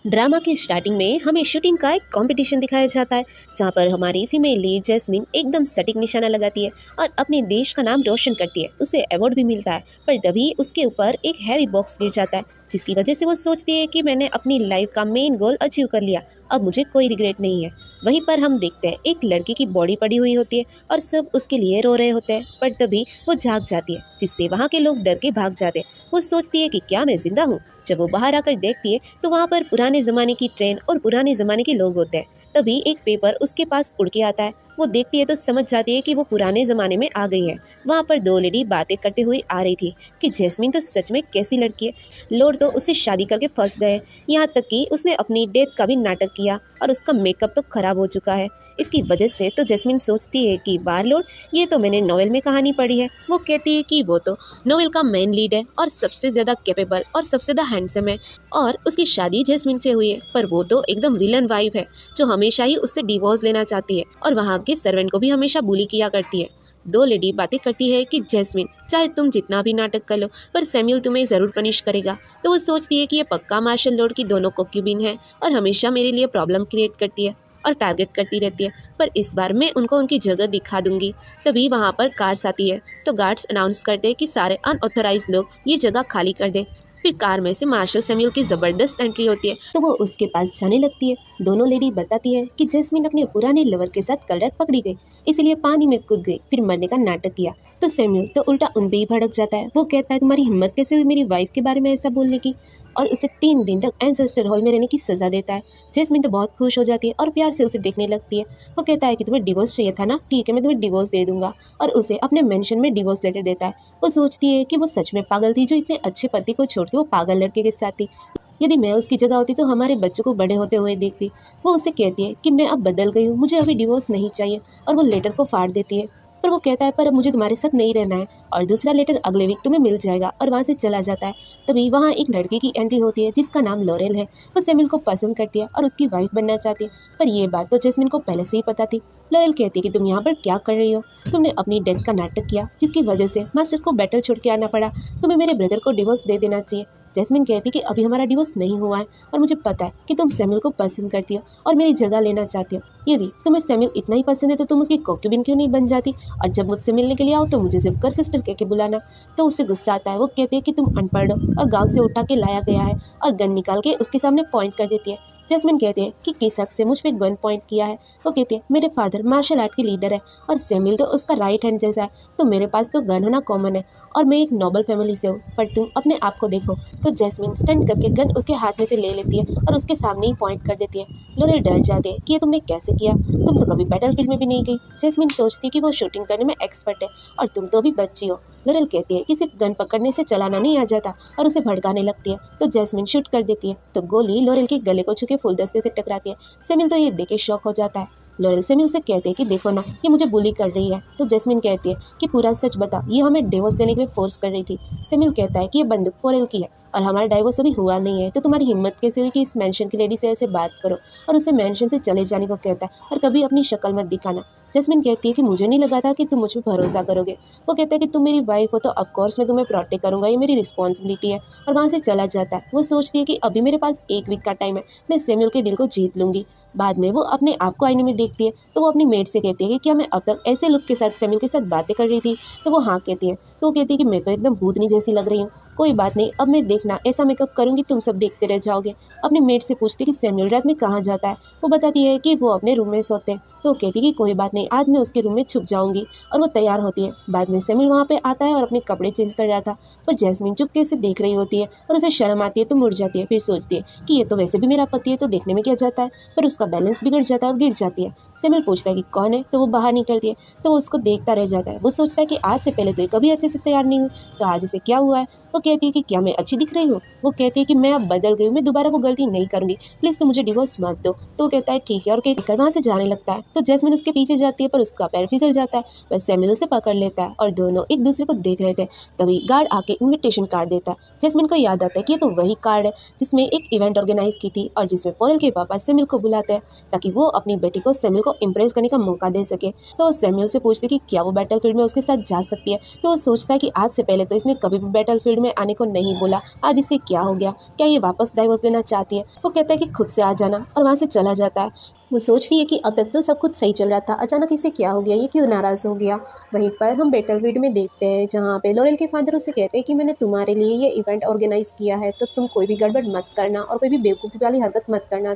Drama की starting में हमें शूटिंग का एक कंपटीशन दिखाया जाता है, जहाँ पर हमारी फीमेल लीड जैस्मिन एकदम सटीक निशाना लगाती है और अपने देश का नाम रोशन करती है। उसे अवार्ड भी मिलता है, पर तभी उसके ऊपर एक हैवी बॉक्स गिर जाता है, जिसकी वजह से वो सोचती है कि मैंने अपनी लाइफ का मेन गोल अचीव कर लिया, अब मुझे कोई रिग्रेट नहीं है। वहीं पर हम देखते हैं एक लड़की की बॉडी पड़ी हुई होती है और सब उसके लिए रो रहे होते हैं, पर तभी वो जाग जाती है, जिससे वहाँ के लोग डर के भाग जाते हैं। वो सोचती है कि क्या मैं जिंदा हूँ। जब वो बाहर आकर देखती है तो वहाँ पर पुराने ज़माने की ट्रेन और पुराने ज़माने के लोग होते हैं। तभी एक पेपर उसके पास उड़ के आता है। वो देखती है तो समझ जाती है कि वो पुराने ज़माने में आ गई है। वहाँ पर दो लेडी बातें करते हुए आ रही थी कि जैस्मिन तो सच में कैसी लड़की है, लोग तो उससे शादी करके फंस गए, यहाँ तक कि उसने अपनी डेथ का भी नाटक किया और उसका मेकअप तो खराब हो चुका है। इसकी वजह से तो जैस्मिन सोचती है कि वारलॉर्ड, ये तो मैंने नॉवेल में कहानी पढ़ी है। वो कहती है कि वो तो नोवेल का मेन लीड है और सबसे ज़्यादा कैपेबल और सबसे ज़्यादा हैंडसम है, और उसकी शादी जैस्मिन से हुई है, पर वो तो एकदम विलन वाइफ है जो हमेशा ही उससे डिवोर्स लेना चाहती है और वहाँ के सर्वेंट को भी हमेशा बुली किया करती है। दो लेडी बातें करती है कि जैस्मिन, चाहे तुम जितना भी नाटक कर लो, पर सैम्यूल तुम्हें ज़रूर पनिश करेगा। तो वो सोचती है कि ये पक्का मार्शल लॉर्ड की दोनों कोक्यूबिन है और हमेशा मेरे लिए प्रॉब्लम क्रिएट करती है और टारगेट करती रहती है, पर इस बार मैं उनको उनकी जगह दिखा दूंगी। तभी वहाँ पर कार्स आती है तो गार्ड्स अनाउंस करते हैं कि सारे अनऑथराइज लोग ये जगह खाली कर दें। फिर कार में से मार्शल सैम्यूल की ज़बरदस्त एंट्री होती है तो वो उसके पास जाने लगती है। दोनों लेडी बताती है कि जैस्मिन अपने पुराने लवर के साथ कल रात पकड़ी गई, इसीलिए पानी में कूद गई, फिर मरने का नाटक किया। तो सैम्यूल तो उल्टा उन पे ही भड़क जाता है। वो कहता है तुम्हारी हिम्मत कैसे हुई मेरी वाइफ के बारे में ऐसा बोलने की, और उसे 3 दिन तक एंसेस्टर हॉल में रहने की सज़ा देता है। जैस्मिन तो बहुत खुश हो जाती है और प्यार से उसे देखने लगती है। वो कहता है कि तुम्हें डिवोर्स चाहिए था ना, ठीक है मैं तुम्हें डिवोर्स दे दूंगा, और उसे अपने मेंशन में डिवोर्स लेटर देता है। वो सोचती है कि वो सच में पागल थी जो इतने अच्छे पति को छोड़ के वो पागल लड़के के साथ थी। यदि मैं उसकी जगह होती तो हमारे बच्चों को बड़े होते हुए देखती। वो उसे कहती है कि मैं अब बदल गई हूँ, मुझे अभी डिवोर्स नहीं चाहिए, और वो लेटर को फाड़ देती है। पर वो कहता है पर अब मुझे तुम्हारे साथ नहीं रहना है, और दूसरा लेटर अगले वीक तुम्हें मिल जाएगा, और वहाँ से चला जाता है। तभी वहाँ एक लड़की की एंट्री होती है जिसका नाम लॉरेल है। वो सैम्यूल को पसंद करती है और उसकी वाइफ बनना चाहती है, पर ये बात तो जैस्मिन को पहले से ही पता थी। लॉरेल कहती है कि तुम यहाँ पर क्या कर रही हो, तुमने अपनी डेथ का नाटक किया जिसकी वजह से मास्टर को बैटल छोड़ के आना पड़ा, तुम्हें मेरे ब्रदर को डिवोर्स दे देना चाहिए। जैस्मिन कहती कि अभी हमारा डिवोर्स नहीं हुआ है और मुझे पता है कि तुम सैम्यूल को पसंद करती हो और मेरी जगह लेना चाहती हो। यदि तुम्हें सैम्यूल इतना ही पसंद है तो तुम उसकी कॉन्क्यूबिन क्यों नहीं बन जाती, और जब मुझसे मिलने के लिए आओ तो मुझे सिर्फ कर सिस्टर कह के बुलाना। तो उसे गुस्सा आता है। वो कहती है कि तुम अनपढ़ हो और गाँव से उठा के लाया गया है, और गन निकाल के उसके सामने पॉइंट कर देती है। जैस्मिन कहती है कि किस हक से मुझ पे गन पॉइंट किया है। वो कहती है मेरे फादर मार्शल आर्ट के लीडर है और सैम्यूल तो उसका राइट हैंड जैसा है, तो मेरे पास तो गन होना कॉमन है, और मैं एक नोबल फैमिली से हूँ, पर तुम अपने आप को देखो। तो जैस्मिन स्टंट करके गन उसके हाथ में से ले लेती है और उसके सामने ही पॉइंट कर देती है। लोरेल डर जाते हैं कि ये तुमने कैसे किया, तुम तो कभी बैटलफील्ड में भी नहीं गई। जैस्मिन सोचती है कि वो शूटिंग करने में एक्सपर्ट है और तुम तो अभी बच्ची हो। लोरेल कहती है कि सिर्फ गन पकड़ने से चलाना नहीं आ जाता, और उसे भड़काने लगती है। तो जैस्मिन शूट कर देती है तो गोली लोरेल के गले को छू के फूलदस्ते से टकराती है। सैम्यूल तो ये देख के शॉक हो जाता है। लोरेल सैम्यूल से कहते हैं कि देखो ना, ये मुझे बुली कर रही है। तो जैस्मिन कहती है कि पूरा सच बता, ये हमें डिवोर्स देने के लिए फोर्स कर रही थी। सैम्यूल कहता है कि ये बंदूक फोरेल की है और हमारा डाइवोर्स अभी हुआ नहीं है, तो तुम्हारी हिम्मत कैसे हुई कि इस मेंशन की लेडी से ऐसे बात करो, और उसे मेंशन से चले जाने को कहता है और कभी अपनी शक्ल मत दिखाना। जैस्मिन कहती है कि मुझे नहीं लगा था कि तुम मुझ पर भरोसा करोगे। वो कहता है कि तुम मेरी वाइफ हो तो ऑफकोर्स मैं तुम्हें प्रोटेक्ट करूंगा, ये मेरी रिस्पॉन्सिबिलिटी है, और वहाँ से चला जाता है। वो सोचती है कि अभी मेरे पास 1 वीक का टाइम है, मैं सैम्यूल के दिल को जीत लूंगी। बाद में वो अपने आप को आईने में देखती है तो वो अपनी मेट से कहती है कि क्या मैं अब तक ऐसे लुक के साथ सैम्यूल के साथ बातें कर रही थी। तो वो हाँ कहती है। तो वो कहती है कि मैं तो एकदम भूतनी जैसी लग रही हूँ, कोई बात नहीं, अब मैं देखना ऐसा मेकअप करूंगी तुम सब देखते रह जाओगे। अपनी मेट से पूछती कि सैम्यूल रात में कहाँ जाता है। वो बताती है कि वो अपने रूम में सोते हैं। तो कहती कि कोई बात नहीं, आज मैं उसके रूम में छुप जाऊंगी, और वो तैयार होती है। बाद में सैम्यूल वहाँ पे आता है और अपने कपड़े चेंज कर रहा था, पर जैस्मिन चुपके से देख रही होती है और उसे शर्म आती है तो मुड़ जाती है। फिर सोचती है कि ये तो वैसे भी मेरा पति है तो देखने में क्या जाता है, पर उसका बैलेंस बिगड़ जाता है और गिर जाती है। सैम्यूल पूछता है कि कौन है, तो वो बाहर निकलती है तो वो उसको देखता रह जाता है। वो सोचता है कि आज से पहले तो ये कभी अच्छे से तैयार नहीं हुई, तो आज इसे क्या हुआ है। वो कहती है कि क्या मैं अच्छी दिख रही हूँ। वो कहती है कि मैं अब बदल गई हूँ, मैं दोबारा वो गलती नहीं करूँगी, प्लीज़ तो मुझे डिवोर्स मत दो। तो वो कहता है ठीक है, और कहकर वहाँ से जाने लगता है। तो जैस्मिन उसके पीछे जाती है पर उसका पैर फिसल जाता है। वह सैमुअल उसे पकड़ लेता है और दोनों एक दूसरे को देख रहे थे। तभी गार्ड आके इनविटेशन कार्ड देता है। जैस्मिन को याद आता है कि ये तो वही कार्ड है जिसमें एक इवेंट ऑर्गेनाइज की थी और जिसमें फॉरेल के पापा सैमुअल को बुलाते हैं ताकि वो अपनी बेटी को सैमुअल को इम्प्रेस करने का मौका दे सके। तो वो सैमुअल से पूछते कि क्या वो बैटलफील्ड में उसके साथ जा सकती है। तो वो सोचता है कि आज से पहले तो इसने कभी भी बैटलफील्ड में आने को नहीं बोला, आज इससे क्या हो गया, क्या ये वापस डाइवोर्स लेना चाहती है। वो कहता है कि खुद से आ जाना और वहाँ से चला जाता है। वो सोच रही है कि अब तक तो सब कुछ सही चल रहा था, अचानक इसे क्या हो गया, ये क्यों नाराज़ हो गया। वहीं पर हम बैटलफील्ड में देखते हैं जहाँ पे लॉरेल के फादर उसे कहते हैं कि मैंने तुम्हारे लिए ये इवेंट ऑर्गेनाइज किया है तो तुम कोई भी गड़बड़ मत करना और कोई भी बेवकूफ़ी वाली हरकत मत करना।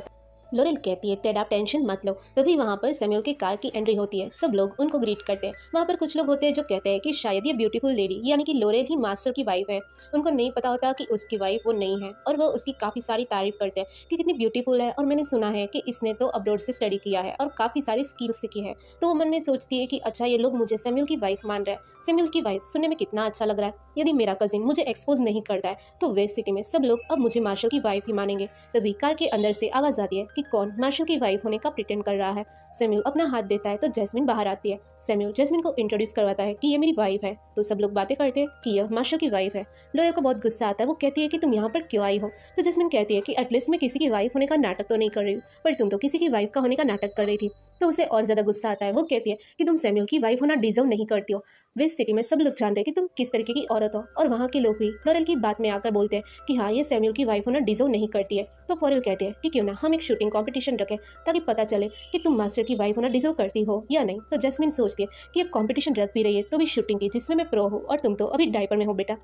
लॉरेल कहती है टेड आप टेंशन मत लो। तभी वहाँ पर सैमुअल की कार की एंट्री होती है। सब लोग उनको ग्रीट करते हैं। वहाँ पर कुछ लोग होते हैं जो कहते हैं कि शायद ये ब्यूटीफुल लेडी यानी कि लॉरेल ही मास्टर की वाइफ है। उनको नहीं पता होता कि उसकी वाइफ वो नहीं है और वो उसकी काफ़ी सारी तारीफ करते हैं कि कितनी ब्यूटीफुल है और मैंने सुना है कि इसने तो अब्रॉड से स्टडी किया है और काफ़ी सारी स्किल्स सीखी है। तो वो मन में सोचती है कि अच्छा ये लोग मुझे सैमुअल की वाइफ मान रहे हैं। सैमुअल की वाइफ सुनने में कितना अच्छा लग रहा है। यदि मेरा कजिन मुझे एक्सपोज नहीं करता है तो वेस्ट सिटी में सब लोग अब मुझे मार्शल की वाइफ ही मानेंगे। तभी कार के अंदर से आवाज़ आती है कि कौन मार्शल की वाइफ होने का प्रिटेंड कर रहा है। सैमुअल अपना हाथ देता है तो जैस्मिन बाहर आती है। सैमुअल जैस्मिन को इंट्रोड्यूस करवाता है कि ये मेरी वाइफ है। तो सब लोग बातें करते हैं कि यह मार्शल की वाइफ है। लॉरेल को बहुत गुस्सा आता है। वो कहती है कि तुम यहाँ पर क्यों आई हो। तो जैस्मिन कहती है कि एटलीस्ट मैं किसी की वाइफ होने का नाटक तो नहीं कर रही हूँ, पर तुम तो किसी की वाइफ का होने का नाटक कर रही थी। तो उसे और ज़्यादा गुस्सा आता है। वो कहती है कि तुम सैमुअल की वाइफ होना डिजर्व नहीं करती हो। वेस्ट सिटी में सब लोग जानते हैं कि तुम किस तरीके की औरत हो और वहाँ के लोग भी लॉरेल की बात में आकर बोलते हैं कि हाँ ये सैमुअल की वाइफ होना डिजर्व नहीं करती है। तो फॉरेल कहते हैं कि क्यों ना हम एक शूटिंग कॉम्पिटिशन रखें ताकि पता चले कि तुम मास्टर की वाइफ होना डिजर्व करती हो या नहीं। तो जैस्मिन सोचती है कि एक कॉम्पिटिशन रख भी रही है तो भी शूटिंग की जिसमें मैं प्रो हूँ और तुम तो अभी डायपर में हो बेटा।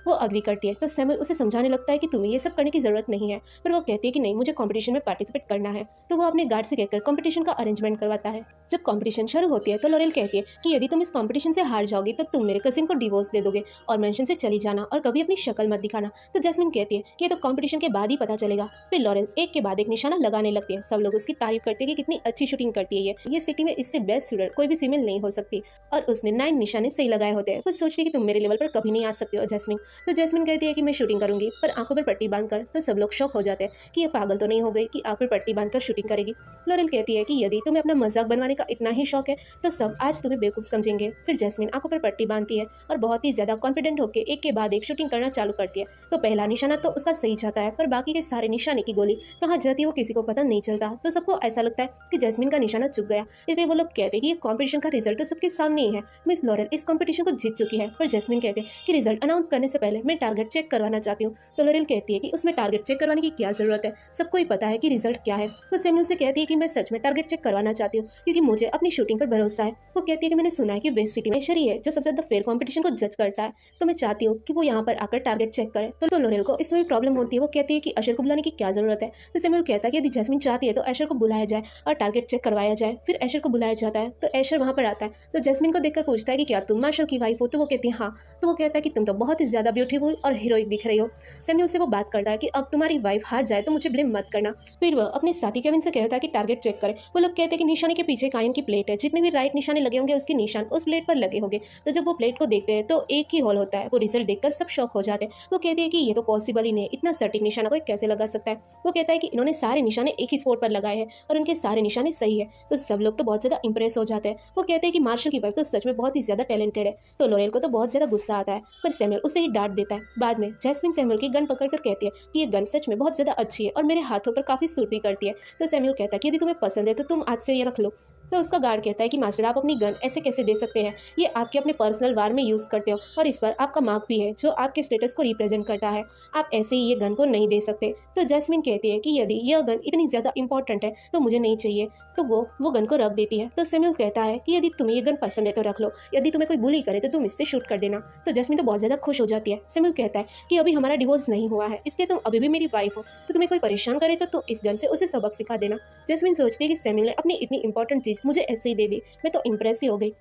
वो अग्री करती है। तो सैमुअल उसे समझाने लगता है कि तुम्हें ये सब करने की ज़रूरत नहीं है, पर वो कहती है कि नहीं मुझे कंपटीशन में पार्टिसिपेट करना है। तो वो अपने गार्ड से कहकर कंपटीशन का अरेंजमेंट करवाता है। जब कंपटीशन शुरू होती है तो लॉरेल कहती है कि यदि तुम इस कंपटीशन से हार जाओगे तो तुम मेरे कजिन को डिवोर्स दे दोगे और मेंशन से चली जाना और कभी अपनी शक्ल मत दिखाना। तो जैस्मिन कहती है कि ये तो कंपटीशन के बाद ही पता चलेगा। फिर लॉरेंस एक के बाद एक निशाना लगाने लगती है। सब लोग उसकी तारीफ करते हैं कि कितनी अच्छी शूटिंग करती है ये सिटी में इससे बेस्ट शूटर कोई भी फीमेल नहीं हो सकती और उसने 9 निशाने सही लगाए होते हैं। वो सोचती है कि तुम मेरे लेवल पर कभी नहीं आ सकते हो जैस्मिन। तो जैस्मिन कहती है कि मैं शूटिंग करूंगी पर आंखों पर पट्टी बांधकर। तो सब लोग शौक हो जाते हैं कि ये पागल तो नहीं हो गई कि आंख पर पट्टी बांधकर शूटिंग करेगी। लॉरेल कहती है कि यदि तुम्हें अपना मजाक बनवाने का इतना ही शौक है तो सब आज तुम्हें बेवकूफ समझेंगे। फिर जैस्मिन आंखों पर पट्टी बांधती है और बहुत ही ज्यादा कॉन्फिडेंट होकर एक के बाद एक शूटिंग करना चालू करती है। तो पहला निशाना तो उसका सही जाता है पर बाकी के सारे निशाने की गोली कहाँ जाती है वो किसी को पता नहीं चलता। तो सबको ऐसा लगता है कि जैस्मिन का निशाना चुक गया। इसलिए वो लोग कहते हैं कि ये कॉम्पिटिशन का रिजल्ट तो सबके सामने ही है, मिस लॉरेल इस कॉम्पिटिशन को जीत चुकी है। पर जैस्मिन कहते हैं कि रिजल्ट अनाउंस करने से पहले मैं टारगेट चेक करवाना चाहती हूँ। तो लॉरेल कहती है कि उसमें टारगेट चेक करवाने की क्या जरूरत है, सबको ही पता है कि रिजल्ट क्या है। वो सैमुअल से कहती है कि मैं सच में टारगेट चेक करवाना चाहती हूँ क्योंकि मुझे अपनी शूटिंग पर भरोसा है। वो कहती है कि मैंने सुना है कि वेस्ट सिटी में एशर ही है जो सबसे ज्यादा फेयर कॉम्पिटिशन को जज करता है, तो मैं चाहती हूँ कि वो यहाँ पर आकर टारगेट चेक करे। तो लॉरेल को इसमें भी प्रॉब्लम होती है। वो कहती है कि एशर को बुलाने की क्या जरूरत है। तो सैमुअल कहता है कि यदि जैस्मिन चाहती है तो एशर को बुलाया जाए और टारगेट चेक करवाया जाए। फिर एशर को बुलाया जाता है तो एशर वहाँ पर आता है। तो जैस्मिन को देखकर पूछता है कि क्या तुम मार्शल की वाइफ हो। तो वो कहती है हाँ। तो वो कहता है कि तुम तो बहुत ही ज्यादा ब्यूटीफुल और हीरोइक दिख रही हो। सैमुअल से वो बात करता है कि अब तुम्हारी वाइफ हार जाए तो मुझे ब्लेम मत करना। फिर वह अपने साथी केविन से कहता है कि टारगेट चेक करे। वो लोग कहते हैं कि निशाने के पीछे कायन की प्लेट है, जितने भी राइट निशाने लगे होंगे उसके निशान उस प्लेट पर लगे होंगे। तो जब वो प्लेट को देखते हैं तो एक ही होल होता है। वो रिजल्ट देखकर सब शॉक हो जाते हैं। वो कहते हैं कि ये तो पॉसिबल ही नहीं, इतना सटीक निशाना कोई कैसे लगा सकता है। वो कहता है कि इन्होंने सारे निशाने एक ही स्पॉट पर लगाए हैं और उनके सारे निशाने सही है। तो सब लोग तो बहुत ज्यादा इंप्रेस हो जाते हैं। वो कहते हैं कि मार्शल की वाइफ तो सच में बहुत ही ज्यादा टैलेंटेड है। तो लॉरेल को तो बहुत ज्यादा गुस्सा आता है पर सैमुअल उसे ही डांट देता है। बाद में जैस्मिन सैमुअल की गन पकड़कर कहती है कि ये गन सच में बहुत ज्यादा अच्छी है और मेरे हाथों पर काफी सूट भी करती है। तो सैमुअल कहता है कि यदि तुम्हें पसंद है तो तुम आज से ये रख लो। तो उसका गार्ड कहता है कि मास्टर आप अपनी गन ऐसे कैसे दे सकते हैं, ये आपके अपने पर्सनल वार में यूज़ करते हो और इस पर आपका मार्क भी है जो आपके स्टेटस को रिप्रेजेंट करता है, आप ऐसे ही ये गन को नहीं दे सकते। तो जैस्मिन कहती है कि यदि यह गन इतनी ज़्यादा इंपॉर्टेंट है तो मुझे नहीं चाहिए। तो वो गन को रख देती है। तो सैमुअल कहता है कि यदि तुम्हें ये गन पसंद है तो रख लो, यदि तुम्हें कोई बुली करे तो तुम इससे शूट कर देना। तो जैस्मिन तो बहुत ज़्यादा खुश हो जाती है। सैमुअल कहता है कि अभी हमारा डिवोर्स नहीं हुआ है इसलिए तुम अभी भी मेरी वाइफ हो, तो तुम्हें कोई परेशान करे तो तुम इस गन से उसे सबक सिखा देना। जैस्मिन सोचती है कि सैमुअल ने अपनी इतनी इंपॉर्टेंट चीज़ मुझे ऐसे ही दे दी, मैं तो इम्प्रेस ही हो गई।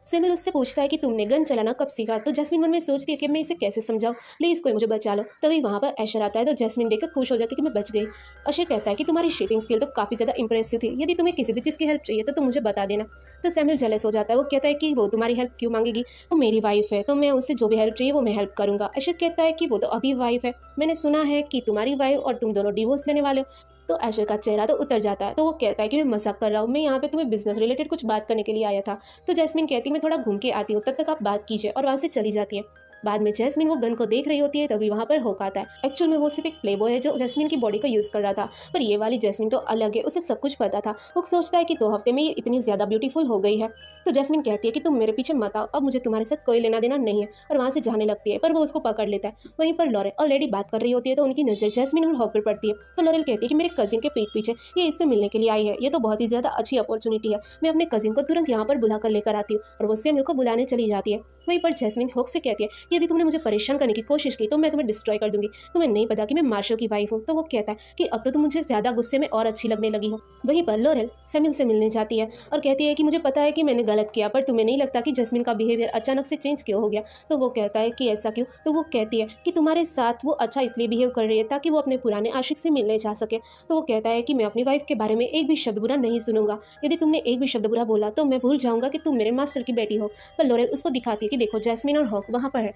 सैमुअल उससे पूछता है कि तुमने गन चलाना कब सीखा। तो जैस्मिन मन में सोचती है कि मैं इसे कैसे समझाऊं, प्लीज़ कोई मुझे बचा लो। तभी वहाँ पर एशर आता है। तो जैस्मिन देखकर खुश हो जाती है कि मैं बच गई। अशर कहता है कि तुम्हारी शूटिंग स्किल तो काफ़ी ज़्यादा इंप्रेसिव थी, यदि तुम्हें किसी भी चीज़ की हेल्प चाहिए तो तुम मुझे बता देना। तो सैमुअल जेलस हो जाता है। वो कहता है कि वो तुम्हारी हेल्प क्यों मांगेगी, वो मेरी वाइफ है तो मैं उससे जो भी हेल्प चाहिए वो मैं हेल्प करूँगा। अशर कहता है कि वो तो अभी वाइफ है, मैंने सुना है कि तुम्हारी वाइफ और तुम दोनों डिवोर्स लेने वाले हो। तो एशर का चेहरा तो उतर जाता है। तो वो कहता है कि मैं मजाक कर रहा हूँ, मैं यहाँ पे तुम्हें बिजनेस रिलेटेड कुछ बात करने के लिए आया था। तो जैस्मिन कहती है मैं थोड़ा घूम के आती हूँ, तब तक आप बात कीजिए, और वहाँ से चली जाती है। बाद में जैस्मिन वो गन को देख रही होती है, तभी वहाँ पर होक आता है। एक्चुअल में वो सिर्फ एक प्लेबॉय है जो जैस्मिन की बॉडी को यूज़ कर रहा था, पर ये वाली जैस्मिन तो अलग है, उसे सब कुछ पता था। वो सोचता है कि 2 हफ्ते में ये इतनी ज़्यादा ब्यूटीफुल हो गई है। तो जैस्मिन कहती है कि तुम मेरे पीछे मत आओ, अब मुझे तुम्हारे साथ कोई लेना देना नहीं है, और वहाँ से जाने लगती है। पर वो उसको पकड़ लेता है। वहीं पर लॉरेल और लेडी बात कर रही होती है, तो उनकी नज़र जैस्मिन और हॉक पर पड़ती है। तो लॉरेल कहती है कि मेरे कजिन के पीठ पीछे ये इससे मिलने के लिए आई है, ये तो बहुत ही ज़्यादा अच्छी अपॉर्चुनिटी है, मैं अपने कजिन को तुरंत यहाँ पर बुला कर लेकर आती हूँ। और वो सैमुअल को बुलाने चली जाती है। वहीं पर जैस्मिन हॉक से कहती है कि यदि तुमने मुझे परेशान करने की कोशिश की तो मैं तुम्हें डिस्ट्रॉय कर दूंगी, तुम्हें नहीं पता कि मैं मार्शल की वाइफ हूँ। तो वो कहता है कि अब तो तुम मुझे ज़्यादा गुस्से में और अच्छी लगने लगी हो। वहीं पर लॉरेल सैमुअल से मिलने जाती है और कहती है कि मुझे पता है कि मैंने गलत किया, पर तुम्हें नहीं लगता कि जैस्मिन का बिहेवियर अचानक से चेंज क्यों हो गया। तो वो कहता है कि ऐसा क्यों। तो वो कहती है कि तुम्हारे साथ वो अच्छा इसलिए बिहेव कर रही है ताकि वो अपने पुराने आशिक से मिलने जा सके। तो वो कहता है कि मैं अपनी वाइफ के बारे में एक भी शब्द बुरा नहीं सुनूंगा, यदि तुमने एक भी शब्द बुरा बोला तो मैं भूल जाऊंगा कि तुम मेरे मास्टर की बेटी हो। पर लॉरेल उसको दिखाती है कि देखो जैस्मिन और हॉक वहाँ पर है।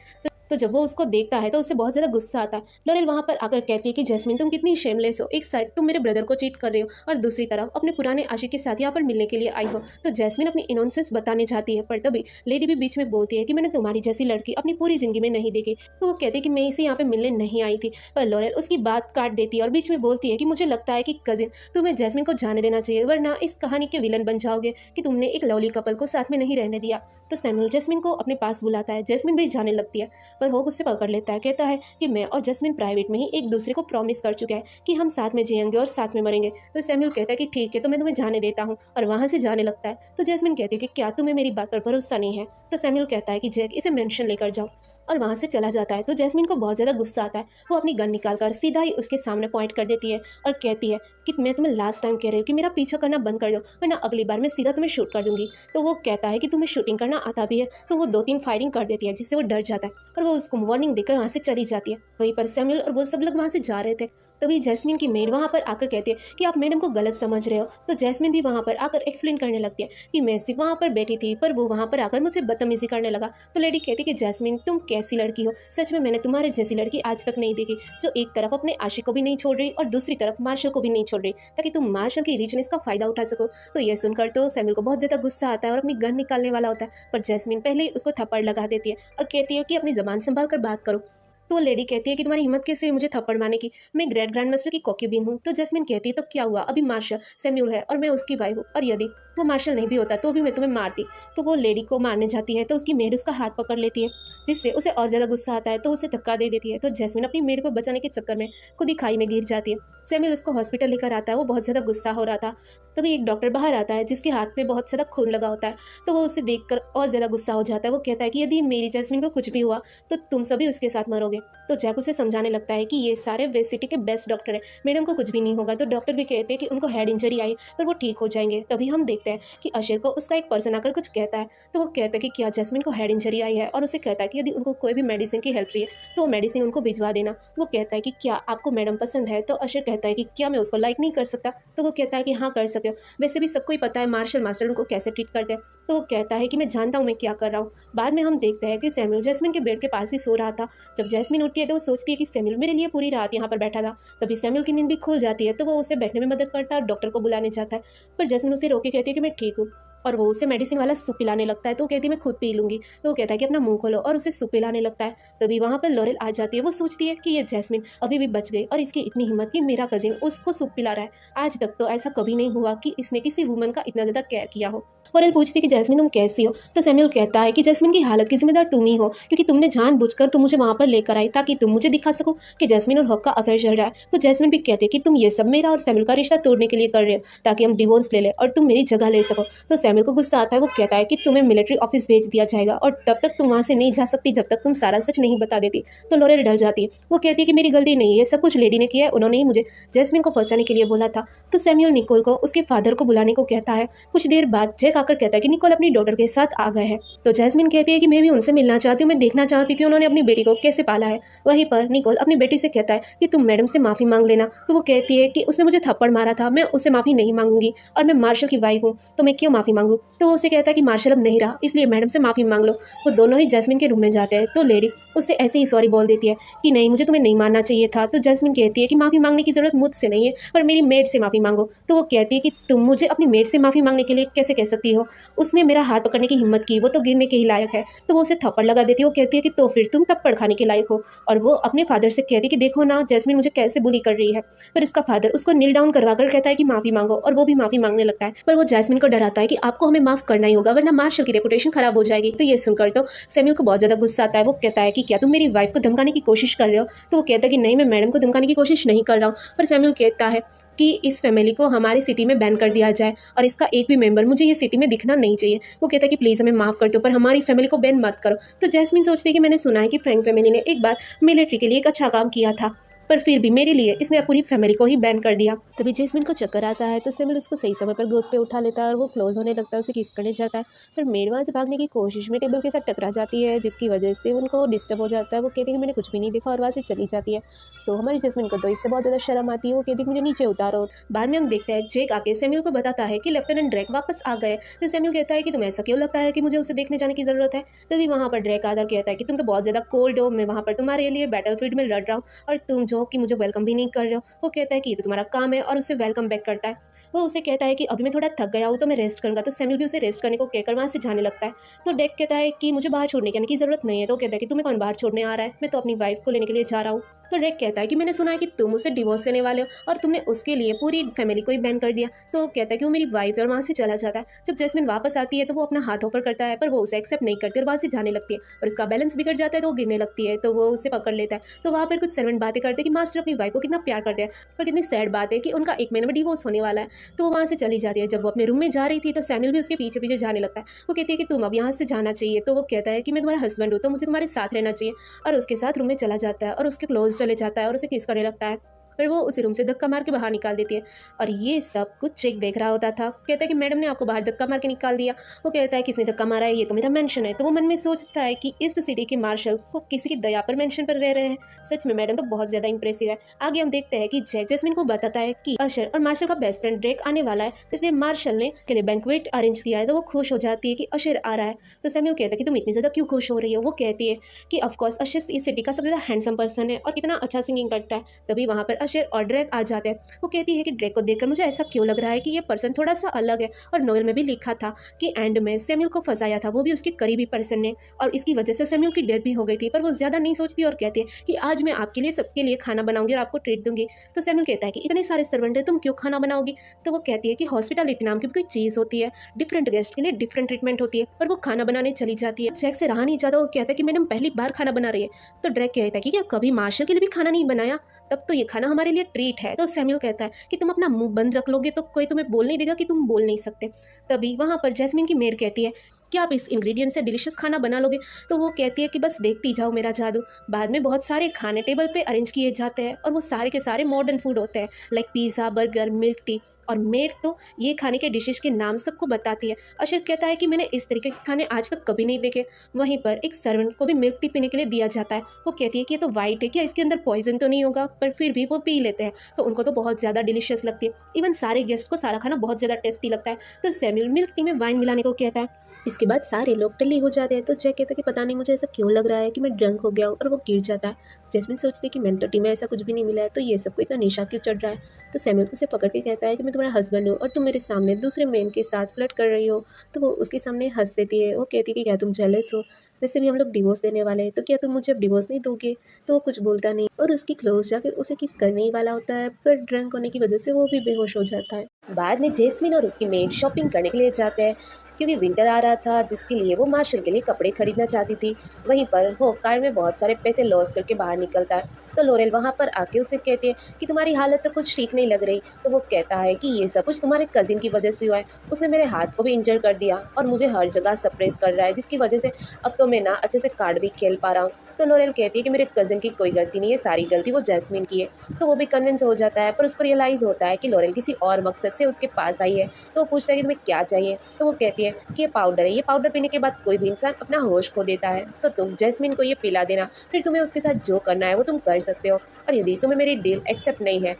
तो जब वो उसको देखता है तो उससे बहुत ज़्यादा गुस्सा आता है। लॉरेल वहाँ पर आकर कहती है कि जैस्मिन तुम कितनी शेमलेस हो, एक साइड तुम मेरे ब्रदर को चीट कर रही हो और दूसरी तरफ अपने पुराने आशिक के साथ यहाँ पर मिलने के लिए आई हो। तो जैस्मिन अपनी इनोसेंस बताने जाती है, पर तभी लेडी भी बीच में बोलती है कि मैंने तुम्हारी जैसी लड़की अपनी पूरी जिंदगी में नहीं देखी। तो वो कहती है कि मैं इसे यहाँ पे मिलने नहीं आई थी। पर लॉरेल उसकी बात काट देती है और बीच में बोलती है कि मुझे लगता है कि कजिन तुम्हें जैस्मिन को जाने देना चाहिए, वरना इस कहानी के विलन बन जाओगे कि तुमने एक लवली कपल को साथ में नहीं रहने दिया। तो सैमुअल जैस्मिन को अपने पास बुलाता है, जैस्मिन भी जाने लगती है, पर होक उससे पकड़ लेता है। कहता है कि मैं और जैस्मिन प्राइवेट में ही एक दूसरे को प्रॉमिस कर चुके हैं कि हम साथ में जिएंगे और साथ में मरेंगे। तो सैमुअल कहता है कि ठीक है, तो मैं तुम्हें जाने देता हूँ, और वहाँ से जाने लगता है। तो जैस्मिन कहती है कि क्या तुम्हें मेरी बात पर भरोसा नहीं है। तो सैमुअल कहता है कि जैक इसे मेंशन लेकर जाओ, और वहाँ से चला जाता है। तो जैस्मिन को बहुत ज़्यादा गुस्सा आता है। वो अपनी गन निकाल कर सीधा ही उसके सामने पॉइंट कर देती है और कहती है कि मैं तुम्हें लास्ट टाइम कह रही हूँ कि मेरा पीछा करना बंद कर दो, वरना अगली बार मैं सीधा तुम्हें शूट कर दूंगी। तो वो कहता है कि तुम्हें शूटिंग करना आता भी है। तो वो 2-3 फायरिंग कर देती है, जिससे वो डर जाता है और वो उसको वार्निंग देकर वहाँ से चली जाती है। वहीं पर सैमुअल और वो सब लोग वहाँ से जा रहे थे, तभी जैस्मिन की मेड वहाँ पर आकर कहती है कि आप मैडम को गलत समझ रहे हो। तो जैस्मिन भी वहाँ पर आकर एक्सप्लेन करने लगती है कि मैं सिर्फ वहाँ पर बैठी थी, पर वो वहाँ पर आकर मुझे बदतमीजी करने लगा। तो लेडी कहती है कि जैस्मिन तुम कैसी लड़की हो, सच में मैंने तुम्हारे जैसी लड़की आज तक नहीं देखी, जो एक तरफ अपने आशिक को भी नहीं छोड़ रही और दूसरी तरफ मार्शल को भी नहीं छोड़ रही, ताकि तुम मार्शल की रिचनेस का फायदा उठा सको। तो ये सुनकर तो सैमुअल को बहुत ज़्यादा गुस्सा आता है और अपनी गन निकालने वाला होता है, पर जैस्मिन पहले ही उसको थप्पड़ लगा देती है और कहती है कि अपनी ज़बान संभाल कर बात करो। तो वो लेडी कहती है कि तुम्हारी हिम्मत कैसे हुई मुझे थप्पड़ मारने की, मैं ग्रेट ग्रैंड मास्टर की कॉन्क्यूबिन हूँ। तो जैस्मिन कहती है तो क्या हुआ, अभी मार्शल सैमुअल है और मैं उसकी वाइफ हूँ, और यदि वो मार्शल नहीं भी होता तो भी मैं तुम्हें मारती। तो वो लेडी को मारने जाती है, तो उसकी मेड उसका हाथ पकड़ लेती है, जिससे उसे और ज़्यादा गुस्सा आता है। तो उसे धक्का दे देती है। तो जैस्मिन अपनी मेड को बचाने के चक्कर में खुद ही खाई में गिर जाती है। सैमुअल उसको हॉस्पिटल लेकर आता है, वो बहुत ज़्यादा गुस्सा हो रहा था। तभी एक डॉक्टर बाहर आता है जिसके हाथ में बहुत ज़्यादा खून लगा होता है। तो वो उसे देखकर और ज़्यादा गुस्सा हो जाता है। वो कहता है कि यदि मेरी जैस्मिन को कुछ भी हुआ तो तुम सभी उसके साथ मरोगे। तो जैक उसे समझाने लगता है कि ये सारे वेस्ट सिटी के बेस्ट डॉक्टर हैं, मैडम को कुछ भी नहीं होगा। तो डॉक्टर भी कहते हैं कि उनको हेड इंजरी आई, पर वो ठीक हो जाएंगे। तभी हम देखते हैं कि अशर को उसका एक पर्सन आकर कुछ कहता है। तो वो कहता है कि क्या जैस्मिन को हेड इंजरी आई है, और उसे कहता है कि यदि उनको कोई भी मेडिसिन की हेल्प चाहिए तो वो मेडिसिन उनको भिजवा देना। वो कहता है कि क्या आपको मैडम पसंद है। तो अशर कहता है कि क्या मैं उसको लाइक नहीं कर सकता। तो वो कहता है कि हाँ कर सकते हो, वैसे भी सबको ही पता है मार्शल मास्टर उनको कैसे ट्रीट करते हैं। तो वो कहता है कि मैं जानता हूँ मैं क्या कर रहा हूँ। बाद में हम देखते हैं कि सैमुअल जैस्मिन के बेड के पास ही सो रहा था। जब जैस्मिन उठती है तो वो सोचती है कि सैमुअल मेरे लिए पूरी रात यहाँ पर बैठा था। तभी सैमुअल की नींद भी खुल जाती है, तो वो उसे बैठने में मदद करता है और डॉक्टर को बुलाने जाता है। पर जैस्मिन उसे रोके कहती है कि मैं ठीक हूँ, और वो उसे मेडिसिन वाला सूप पिलाने लगता है। तो वो कहती है मैं खुद पी लूंगी। तो वो कहता है कि अपना मुंह खोलो, और उसे सूप पिलाने लगता है। तभी वहाँ पर लॉरेल आ जाती है। वो सोचती है कि ये जैस्मिन अभी भी बच गई, और इसकी इतनी हिम्मत कि मेरा कजिन उसको सूप पिला रहा है। आज तक तो ऐसा कभी नहीं हुआ कि इसने किसी वुमन का इतना ज़्यादा केयर किया हो। लॉरेल पूछती है कि जैस्मिन तुम कैसी हो। तो सैमुअल कहता है कि जैस्मिन की हालत की जिम्मेदार तुम ही हो, क्योंकि तुमने जानबूझकर तुम मुझे वहाँ पर लेकर आई ताकि तुम मुझे दिखा सको कि जैस्मिन और हक का अफेयर चल रहा है। तो जैस्मिन भी कहती है कि तुम ये सब मेरा और सैमुअल का रिश्ता तोड़ने के लिए कर रहे हो, ताकि हम डिवोर्स ले ले और तुम मेरी जगह ले सको। तो सैमुअल को गुस्सा आता है। वो कहता है कि तुम्हें मिलिट्री ऑफिस भेज दिया जाएगा, और तब तक तुम वहाँ से नहीं जा सकती जब तक तुम सारा सच नहीं बता देती। तो लॉरेल डर जाती है। वो कहती है कि मेरी गलती नहीं है, ये सब कुछ लेडी ने किया है, उन्होंने ही मुझे जैस्मिन को फंसाने के लिए बोला था। तो सैमुअल निकोल को उसके फादर को बुलाने को कहता है। कुछ देर बाद जैक आकर कहता है कि निकोल अपनी डॉटर के साथ आ गए हैं। तो जैस्मिन कहती है कि मैं भी उनसे मिलना चाहती हूँ, मैं देखना चाहती हूँ कि उन्होंने अपनी बेटी को कैसे पाला है। वहीं पर निकोल अपनी बेटी से कहता है कि तुम मैडम से माफ़ी मांग लेना। तो वो कहती है कि उसने मुझे थप्पड़ मारा था, मैं उससे माफ़ी नहीं मांगूंगी, और मैं मार्शल की वाइफ हूँ, तो मैं क्यों माफ़ी मांगूँ। तो वो उसे कहता है कि मार्शल अब नहीं रहा, इसलिए मैडम से माफ़ी मांग लो। वो दोनों ही जैस्मिन के रूम में जाते हैं तो लेडी उससे ऐसे ही सॉरी बोल देती है कि नहीं, मुझे तुम्हें नहीं मानना चाहिए था। तो जैस्मिन कहती है कि माफ़ी मांगने की ज़रूरत मुझसे नहीं है, पर मेरी मेड से माफ़ी मांगो। तो वो कहती है कि तुम मुझे अपनी मेड से माफ़ी मांगने के लिए कैसे कह सकती हो, उसने मेरा हाथ पकड़ने की हिम्मत की, वो तो गिरने के ही लायक है। तो वो उसे थप्पड़ लगा देती है। वो कहती है कि तो फिर तुम थप्पड़ खाने के लायक हो। और वो अपने फादर से कहती है कि देखो ना, जैस्मिन मुझे कैसे बुली कर रही है। पर इसका फादर उसको नील डाउन करवा कर कहता है कि माफ़ी मांगो, और वो भी माफ़ी मांगने लगता है। पर वो जैस्मिन को डराता है कि आपको हमें माफ़ करना ही होगा, वरना मार्शल की रेपुटेशन खराब हो जाएगी। तो ये सुनकर तो सैमुअल को बहुत ज़्यादा गुस्सा आता है। वो कहता है कि क्या तुम मेरी वाइफ को धमकाने की कोशिश कर रहे हो। तो वो कहता है कि नहीं, मैं मैडम को धमकाने की कोशिश नहीं कर रहा हूँ। पर सैमुअल कहता है कि इस फैमिली को हमारी सिटी में बैन कर दिया जाए और इसका एक भी मेंबर मुझे ये सिटी में दिखना नहीं चाहिए। वो कहता है कि प्लीज़ हमें माफ़ कर दो, पर हमारी फैमिली को बैन मत करो। तो जैस्मिन सोचती है कि मैंने सुना है कि फ्रैंक फैमिली ने एक बार मिलिट्री के लिए एक अच्छा काम किया था, पर फिर भी मेरे लिए इसने पूरी फैमिली को ही बैन कर दिया। तभी जैस्मिन को चक्कर आता है तो सैमुअल उसको सही समय पर गोद पे उठा लेता है और वो क्लोज होने लगता है, उसे किस करने जाता है। पर मेड वहाँ से भागने की कोशिश में टेबल के साथ टकरा जाती है, जिसकी वजह से उनको डिस्टर्ब हो जाता है। वो कहती है कि मैंने कुछ भी नहीं देखा और वहाँ से चली जाती है। तो हमारी जैस्मिन को तो इससे बहुत ज़्यादा शर्म आती है। वो कहती है कि मुझे नीचे उतारो। बाद में हम देखते हैं जेक आके सैमुअल को बताता है कि लेफ्टिनेंट ड्रेक वापस आ गए। तो सैमुअल कहता है कि तुम्हें ऐसा क्यों लगता है कि मुझे उसे देखने जाने की ज़रूरत है। तभी वहाँ पर ड्रेक आकर कहता है कि तुम तो बहुत ज़्यादा कोल्ड हो, मैं वहाँ पर तुम्हारे लिए बैटलफील्ड में लड़ रहा हूँ और तुम जो कि मुझे वेलकम भी नहीं कर रहे हो। वो कहता है कि ये तो तुम्हारा काम है और उसे वेलकम बैक करता है। वो उसे कहता है कि अभी मैं थोड़ा थक गया हूँ तो मैं रेस्ट करूँगा। तो सैमुअल भी उसे रेस्ट करने को कहकर वहाँ से जाने लगता है। तो डेक कहता है कि मुझे बाहर छोड़ने की ज़रूरत नहीं है। तो कहता है कि तुम्हें कौन बाहर छोड़ने आ रहा है, मैं तो अपनी वाइफ को लेने के लिए जा रहा हूँ। तो डेक कहता है कि मैंने सुना है कि तुम उससे डिवोर्स लेने वाले हो और तुमने उसके लिए पूरी फैमिली को ही बैन कर दिया। तो कहता है कि वो मेरी वाइफ है और वहाँ से चला जाता है। जब जैस्मिन वापस आती है तो वो अपना हाथ ऊपर करता है, पर वो उसे एक्सेप्ट नहीं करती और वहाँ से जाने लगती है और उसका बैलेंस बिगड़ जाता है तो वो गिरने लगती है। तो वो उसे पकड़ लेता है। तो वहाँ पर कुछ सर्वेंट बातें करते हैं कि मास्टर अपनी वाइफ को कितना प्यार करते हैं, पर कितनी सैड बात है कि उनका एक महीने में डिवोर्स होने वाला है। तो वो वहाँ से चली जाती है। जब वो अपने रूम में जा रही थी तो सैमुअल भी उसके पीछे पीछे जाने लगता है। वो कहती है कि तुम अब यहाँ से जाना चाहिए। तो वो कहता है कि मैं तुम्हारा हस्बैंड हूँ तो मुझे तुम्हारे साथ रहना चाहिए, और उसके साथ रूम में चला जाता है और उसके क्लोज चले जाता है और उसे किस करने लगता है। फिर वो उसे रूम से धक्का मार के बाहर निकाल देती है और ये सब कुछ जेक देख रहा होता था। कहता है कि मैडम ने आपको बाहर धक्का मार के निकाल दिया। वो कहता है किसने धक्का मारा है, ये तो मेरा मेंशन है। तो वो मन में सोचता है कि ईस्ट सिटी के मार्शल को किसी की दया पर मेंशन पर रह रहे हैं। सच में मैडम तो बहुत ज़्यादा इंप्रेसिव है। आगे हम देखते हैं कि जैक जैस्मिन को बताता है कि अशर और मार्शल का बेस्ट फ्रेंड ड्रेक आने वाला है, इसलिए मार्शल ने के लिए बैंक्वेट अरेंज किया है। तो वो खुश हो जाती है कि अशर आ रहा है। तो सैमुअल कहता है कि तुम इतनी ज़्यादा क्यों खुश हो रही हो। वो कहती है कि ऑफकोर्स अशर इस सिटी का सबसे ज़्यादा हैंडसम पर्सन है और कितना अच्छा सिंगिंग करता है। तभी वहाँ पर अशर और ड्रेक आ जाते हैं। वो कहती है कि ड्रेक को देखकर मुझे ऐसा क्यों लग रहा है कि ये पर्सन थोड़ा सा अलग है, और नोवेल में भी लिखा था कि एंड में सैमुअल को फंसाया था वो भी उसके करीबी पर्सन ने, और इसकी वजह से सैमुअल की डेथ भी हो गई थी। पर वो ज़्यादा नहीं सोचती और कहती है कि आज मैं आपके लिए सबके लिए खाना बनाऊंगी और आपको ट्रीट दूंगी। तो सैमुअल कहता है कि इतने सारे सर्वेंट है, तुम क्यों खाना बनाओगी। तो वो कहती है कि हॉस्पिटलिटी नाम की कोई चीज़ होती है, डिफरेंट गेस्ट के लिए डिफरेंट ट्रीटमेंट होती है, और वो खाना बनाने चली जाती है। जैक से रहा नहीं जाता। वो कहता है कि मैडम पहली बार खाना बना रही है। तो ड्रेक कहता है कि क्या कभी मार्शल के लिए भी खाना नहीं बनाया, तब तो ये खाना हमारे लिए ट्रीट है। तो सैमुअल कहता है कि तुम अपना मुंह बंद रख लोगे तो कोई तुम्हें बोल नहीं देगा कि तुम बोल नहीं सकते। तभी वहाँ पर जैस्मिन की मेड कहती है कि आप इस इंग्रेडिएंट से डिलीशियस खाना बना लोगे। तो वो कहती है कि बस देखती जाओ मेरा जादू। बाद में बहुत सारे खाने टेबल पे अरेंज किए जाते हैं और वो सारे के सारे मॉडर्न फूड होते हैं, like pizza, burger, milk tea. और मेड तो ये खाने के डिशेज के नाम सबको बताती है। अशर कहता है कि मैंने इस तरीके के खाने आज तक कभी नहीं देखे। वहीं पर एक सर्वेंट को भी मिल्क टी पीने के लिए दिया जाता है। वो कहती है कि ये तो वाइट है, क्या इसके अंदर पॉइजन तो नहीं होगा, पर फिर भी वो पी लेते हैं तो उनको तो बहुत ज़्यादा डिलीशियस लगती है। इवन सारे गेस्ट को सारा खाना बहुत ज़्यादा टेस्टी लगता है। तो सैमुअल मिल्क टी में वाइन मिलाने को कहता है। इसके बाद सारे लोग टल्ली हो जाते हैं। तो जैक कहता है कि पता नहीं मुझे ऐसा क्यों लग रहा है कि मैं ड्रंक हो गया हूँ, और वो गिर जाता है। जैस्मिन सोचती है कि मैंने तो टी में ऐसा कुछ भी नहीं मिला है, तो ये सबको इतना नशा क्यों चढ़ रहा है। तो सैमुअल उसे पकड़ के कहता है कि मैं तुम्हारा हस्बैंड हूँ और तुम मेरे सामने दूसरे मैन के साथ फ्लर्ट कर रही हो। तो वो उसके सामने हंस देती है। वो कहती है कि क्या तुम जेलस हो, वैसे भी हम लोग डिवोर्स देने वाले हैं, तो क्या तुम मुझे अब डिवोर्स नहीं दोगे। तो वो कुछ बोलता नहीं और उसकी क्लोज जाके उसे किस करने ही वाला होता है, पर ड्रंक होने की वजह से वो भी बेहोश हो जाता है। बाद में जैस्मिन और उसकी मेड शॉपिंग करने के लिए जाते हैं, क्योंकि विंटर आ रहा था जिसके लिए वो मार्शल के लिए कपड़े खरीदना चाहती थी। वहीं पर वो कार में बहुत सारे पैसे लॉस करके बाहर निकलता है। तो लोरेल वहाँ पर आके उसे कहती है कि तुम्हारी हालत तो कुछ ठीक नहीं लग रही। तो वो कहता है कि ये सब कुछ तुम्हारे कजिन की वजह से हुआ है, उसने मेरे हाथ को भी इंजर कर दिया और मुझे हर जगह सप्रेस कर रहा है, जिसकी वजह से अब तो मैं ना अच्छे से कार्ड भी खेल पा रहा हूँ। तो लोरेल कहती है कि मेरे कज़न की कोई गलती नहीं है, सारी गलती वो जैस्मिन की है। तो वो भी कन्विंस हो जाता है, पर उसको रियलाइज़ होता है कि लोरेल किसी और मकसद से उसके पास आई है। तो वो पूछता है कि तुम्हें क्या चाहिए। तो वो कहती है कि ये पाउडर है, ये पाउडर पीने के बाद कोई भी इंसान अपना होश खो देता है, तो तुम जैस्मिन को ये पिला देना, फिर तुम्हें उसके साथ जो करना है वो तुम कर सकते हो, और यदि तुम्हें मेरी डील एक्सेप्ट नहीं है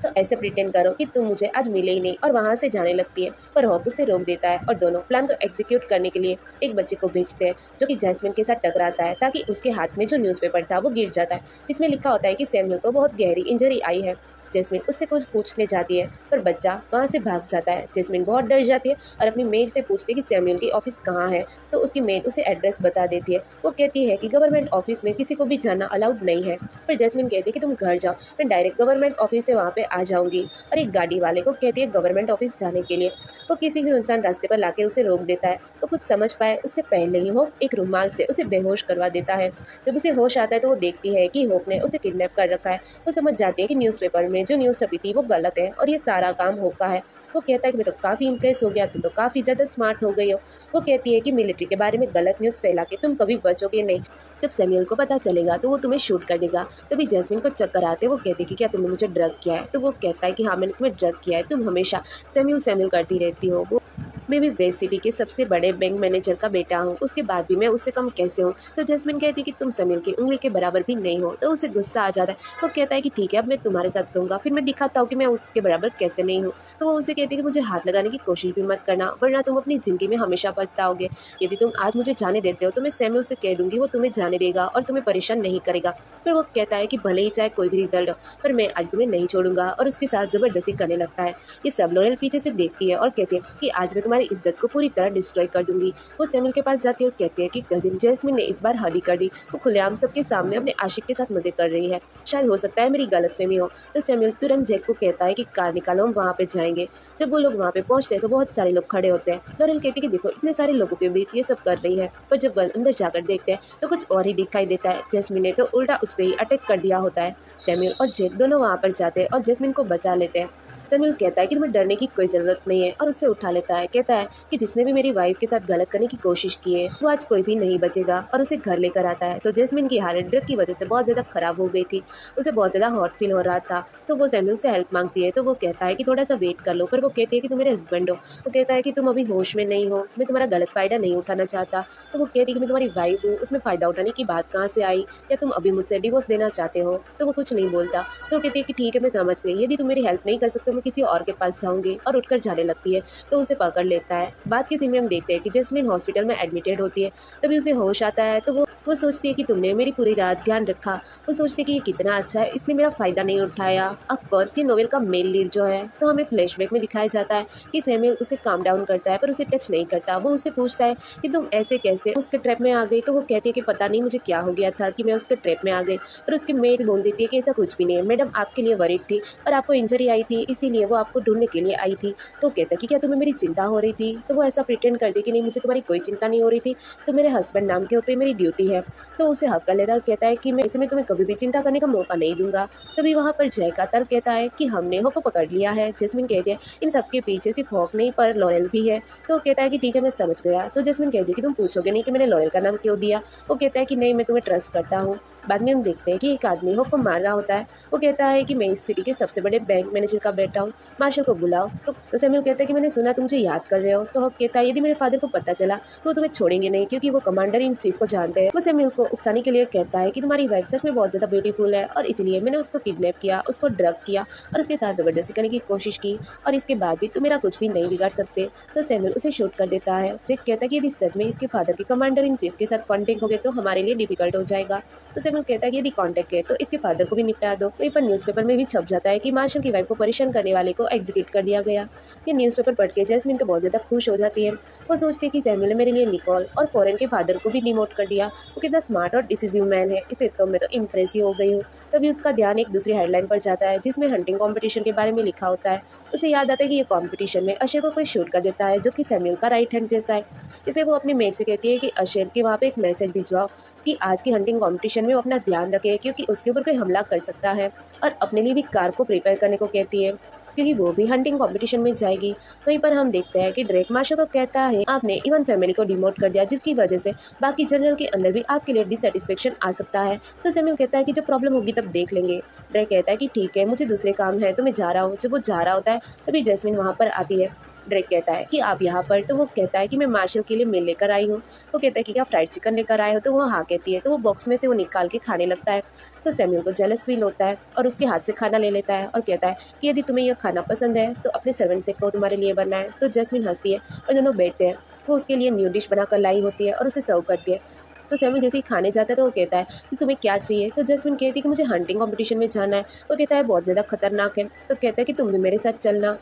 तो ऐसे प्रिटेंड करो कि तुम मुझे आज मिले ही नहीं, और वहाँ से जाने लगती है। पर होप उसे रोक देता है और दोनों प्लान को एग्जीक्यूट करने के लिए एक बच्चे को भेजते हैं जो कि जैस्मिन के साथ टकराता है, ताकि उसके हाथ में जो न्यूज़पेपर था वो गिर जाता है, जिसमें लिखा होता है कि सैमुअल को बहुत गहरी इंजरी आई है। जैस्मिन उससे कुछ पूछने जाती है पर बच्चा वहाँ से भाग जाता है। जैस्मिन बहुत डर जाती है और अपनी मेड से पूछती है कि सैमुअल की ऑफिस कहाँ है। तो उसकी मेड उसे एड्रेस बता देती है। वो कहती है कि गवर्नमेंट ऑफिस में किसी को भी जाना अलाउड नहीं है। पर जैस्मिन कहती है कि तुम घर जाओ, मैं डायरेक्ट गवर्नमेंट ऑफिस से वहाँ पे आ जाऊंगी। और एक गाड़ी वाले को कहती है गवर्नमेंट ऑफिस जाने के लिए। वो किसी भी इंसान रास्ते पर लाकर उसे रोक देता है। वो कुछ समझ पाए उससे पहले ही होप एक रुमाल से उसे बेहोश करवा देता है। जब उसे होश आता है तो वो देखती है कि होप ने उसे किडनैप कर रखा है। वो समझ जाती है कि न्यूज़पेपर में जो न्यूज़ छपी थी वो गलत है और ये सारा काम होप का है। वो कहता है कि मैं तो काफ़ी इंप्रेस हो गया, तुम तो काफ़ी ज़्यादा स्मार्ट हो गई हो। वो कहती है कि मिलिट्री के बारे में गलत न्यूज़ फैला के तुम कभी बचोगे नहीं। जब सैमुअल को पता चलेगा तो वो तुम्हें शूट कर देगा। तभी जैस्मिन को चक्कर आते वो कहती है कि क्या तुमने मुझे ड्रग किया है। तो वो कहता है कि हाँ, मैंने तुम्हें ड्रग किया है, तुम हमेशा सैमुअल सैमुअल करती रहती हो। वो मैं भी वेस्ट सिटी के सबसे बड़े बैंक मैनेजर का बेटा हूँ, उसके बाद भी मैं उससे कम कैसे हूँ। तो जैस्मिन कहती है कि तुम सैमुअल की उंगली के बराबर भी नहीं हो। तो उसे गुस्सा आ जाता है। वो कहता है कि ठीक है, अब मैं तुम्हारे साथ सोऊंगा, फिर मैं दिखाता हूँ कि मैं उसके बराबर कैसे नहीं हूँ। तो वो उसे कहती है कि मुझे हाथ लगाने की कोशिश भी मत करना, वरना तुम अपनी ज़िंदगी में हमेशा पछताओगे। यदि तुम आज मुझे जाने देते हो तो मैं सैमुअल से कह दूंगी, वो तुम्हें जाने देगा और तुम्हें परेशान नहीं करेगा। फिर वो कहता है कि भले ही चाहे कोई भी रिजल्ट हो, पर मैं आज तुम्हें नहीं छोड़ूंगा, और उसके साथ ज़बरदस्ती करने लगता है। ये सब लोरेल पीछे से देखती है और कहती है कि आज मैं तुम्हारी इज्जत को पूरी तरह डिस्ट्रॉय कर दूंगी। वो सैमुअल के पास जाती है और कहती है कि कजिन जैस्मिन ने इस बार हद ही कर दी। वो खुलेआम सबके सामने अपने आशिक के साथ मजे कर रही है। शायद हो सकता है मेरी गलतफहमी हो। तो सैमुअल तुरंत जैक को कहता है कि कार निकालो, हम वहाँ पे जाएंगे। जब वो लोग वहाँ पे पहुँचते हैं तो बहुत सारे लोग खड़े होते हैं। लोरेल कहती है कि देखो, इतने सारे लोगों के बीच ये सब कर रही है। पर जब अंदर जाकर देखते हैं तो कुछ और ही दिखाई देता है। जैस्मिन ने तो उल्टा उस पर ही अटैक कर दिया होता है। सैमुअल और जैक दोनों वहाँ पर जाते हैं और जैस्मिन को बचा लेते हैं। सैमुअल कहता है कि तुम्हें डरने की कोई ज़रूरत नहीं है और उससे उठा लेता है। कहता है कि जिसने भी मेरी वाइफ के साथ गलत करने की कोशिश की है वो आज कोई भी नहीं बचेगा, और उसे घर लेकर आता है। तो जैस्मिन की हालत ड्रग की वजह से बहुत ज़्यादा ख़राब हो गई थी। उसे बहुत ज़्यादा हॉट फील हो रहा था। तो वो सैमुअल से हेल्प मांगती है। तो वो कहता है कि थोड़ा सा वेट कर लो, पर वो कहती है कि तुम मेरे हस्बैंड हो। वो कहता है कि तुम अभी होश में नहीं हो, मैं तुम्हारा गलत फ़ायदा नहीं उठाना चाहता। तो वो कहती है कि मैं तुम्हारी वाइफ हूँ, उसमें फ़ायदा उठाने की बात कहाँ से आई, या तुम अभी मुझसे डिवोर्स लेना चाहते हो। तो वो कुछ नहीं बोलता। तो वो कहती है कि ठीक है, मैं समझ गई, यदि तुम मेरी हेल्प नहीं कर सकते मैं किसी और के पास जाऊंगी, और उठकर जाने लगती है। तो उसे पकड़ लेता है। बाद के सीन में हम देखते हैं कि जैस्मिन हॉस्पिटल में एडमिटेड होती है। तभी उसे होश आता है। तो वो सोचती है कि तुमने मेरी पूरी रात ध्यान रखा। वो सोचती है कि ये कितना अच्छा है, इसने मेरा फ़ायदा नहीं उठाया। ऑफ कोर्स ये नोवेल का मेल लीड जो है, तो हमें फ्लैशबैक में दिखाया जाता है कि सैमुअल उसे काम डाउन करता है पर उसे टच नहीं करता। वो उससे पूछता है कि तुम ऐसे कैसे उसके ट्रैप में आ गई। तो वो कहती है कि पता नहीं मुझे क्या हो गया था कि मैं उसके ट्रैप में आ गई। और उसकी मेड बोल देती है कि ऐसा कुछ भी नहीं है, मैडम आपके लिए वरीड थी और आपको इंजरी आई थी, इसीलिए वो आपको ढूंढने के लिए आई थी। तो कहता है कि क्या तुम्हें मेरी चिंता हो रही थी। तो वो ऐसा प्रिटेंड करती कि नहीं, मुझे तुम्हारी कोई चिंता नहीं हो रही थी, तो मेरे हस्बैंड नाम के होते मेरी ड्यूटी है। तो उसे हक कर लेता और कहता है कि मैं इसमें तुम्हें कभी भी चिंता करने का मौका नहीं दूंगा। तभी वहाँ पर जय का तर्क कहता है कि हमने होप को पकड़ लिया है। जैस्मिन कहती है इन सबके पीछे सिर्फ होप नहीं पर लॉरेल भी है। तो कहता है कि ठीक है, मैं समझ गया। तो जैस्मिन कहती है कि तुम पूछोगे नहीं कि मैंने लॉरेल का नाम क्यों दिया। वो कहता है कि नहीं, मैं तुम्हें ट्रस्ट करता हूँ। बाद में हम देखते हैं कि एक आदमी होप को मार रहा होता है। वो कहता है कि मैं इस सिटी के सबसे बड़े बैंक मैनेजर का बेटा हूँ, मार्शल को बुलाओ। तो सैमुअल कहता है कि मैंने सुना तुम मुझे याद कर रहे हो। तो होप कहता है यदि मेरे फादर को पता चला तो वो तुम्हें छोड़ेंगे नहीं, क्योंकि वो कमांडर इन चीफ को जानते हैं। वो सैमुअल को उकसाने के लिए कहता है कि तुम्हारी वाइफ सच में बहुत ज़्यादा ब्यूटीफुल है और इसलिए मैंने उसको किडनैप किया, उसको ड्रग किया और उसके साथ ज़बरदस्ती करने की कोशिश की, और इसके बाद भी तुम मेरा कुछ भी नहीं बिगाड़ सकते। तो सैमुअल उसे शूट कर देता है। जैक कहता है कि यदि सच में इसके फादर के कमांडर इन चीफ के साथ कॉन्टेक्ट हो गए तो हमारे लिए डिफिकल्ट हो जाएगा। तो सैमुअल कहता है कि यदि कॉन्टेक्ट है तो इसके फादर को भी निपटा दो। वहीं पर न्यूज़पेपर में भी छप जाता है कि मार्शल की वाइफ को परेशान करने वाले को एग्जीक्यूट कर दिया गया। ये न्यूज़पेपर पढ़ के जैस्मिन तो बहुत ज़्यादा खुश हो जाती है। वो सोचती है कि सैमुअल ने मेरे लिए निकोल और फॉरेन के फादर को भी डिमोट कर दिया। वो कितना स्मार्ट और डिसिसिव मैन है, इसलिए तो मैं तो इम्प्रेस ही हो गई हूँ। तभी उसका ध्यान एक दूसरी हेडलाइन पर जाता है जिसमें हंटिंग कॉम्पिटिशन के बारे में लिखा होता है। उसे याद आता है कि ये कॉम्पिटिशन में अशर को कोई शूट कर देता है जो कि सैमुअल का राइट हैंड जैसा है। इसलिए वो अपनी मेट से कहती है कि अशर के वहाँ पे एक मैसेज भिजवाओ कि आज की हंटिंग कॉम्पिटिशन में वो अपना ध्यान रखे, क्योंकि उसके ऊपर कोई हमला कर सकता है। और अपने लिए भी कार को प्रिपेयर करने को कहती है, क्योंकि वो भी हंटिंग कंपटीशन में जाएगी। वहीं पर हम देखते हैं कि ड्रेक मार्शल को कहता है आपने इवन फैमिली को डिमोट कर दिया, जिसकी वजह से बाकी जनरल के अंदर भी आपके लिए डिससेटिस्फेक्शन आ सकता है। तो सैमुअल कहता है कि जब प्रॉब्लम होगी तब देख लेंगे। ड्रेक कहता है कि ठीक है, मुझे दूसरे काम है तो मैं जा रहा हूँ। जब वो जा रहा होता है तभी जैस्मिन वहाँ पर आती है। ड्रेक कहता है कि आप यहाँ पर, तो वो कहता है कि मैं मार्शल के लिए मील लेकर आई हूँ। वो कहता है कि क्या फ्राइड चिकन लेकर आए हो, तो वो हाँ कहती है। तो वो बॉक्स में से वो निकाल के खाने लगता है। तो सैम्यूल को जेलस फील होता है और उसके हाथ से खाना ले लेता है और कहता है कि यदि तुम्हें यह खाना पसंद है तो अपने सर्वेंट से कहो तुम्हारे लिए बनना है। तो जैस्मिन हंसती है और दोनों बैठते हैं। वो उसके लिए न्यू डिश बनाकर लाई होती है और उसे सर्व करती है। तो सैम्यूल जैसे ही खाने जाता है तो वो कहता है कि तुम्हें क्या चाहिए। तो जैस्मिन कहती है कि मुझे हंटिंग कंपटीशन में जाना है। वो कहता है बहुत ज़्यादा खतरनाक है। तो कहता है कि तुम भी मेरे साथ चलना,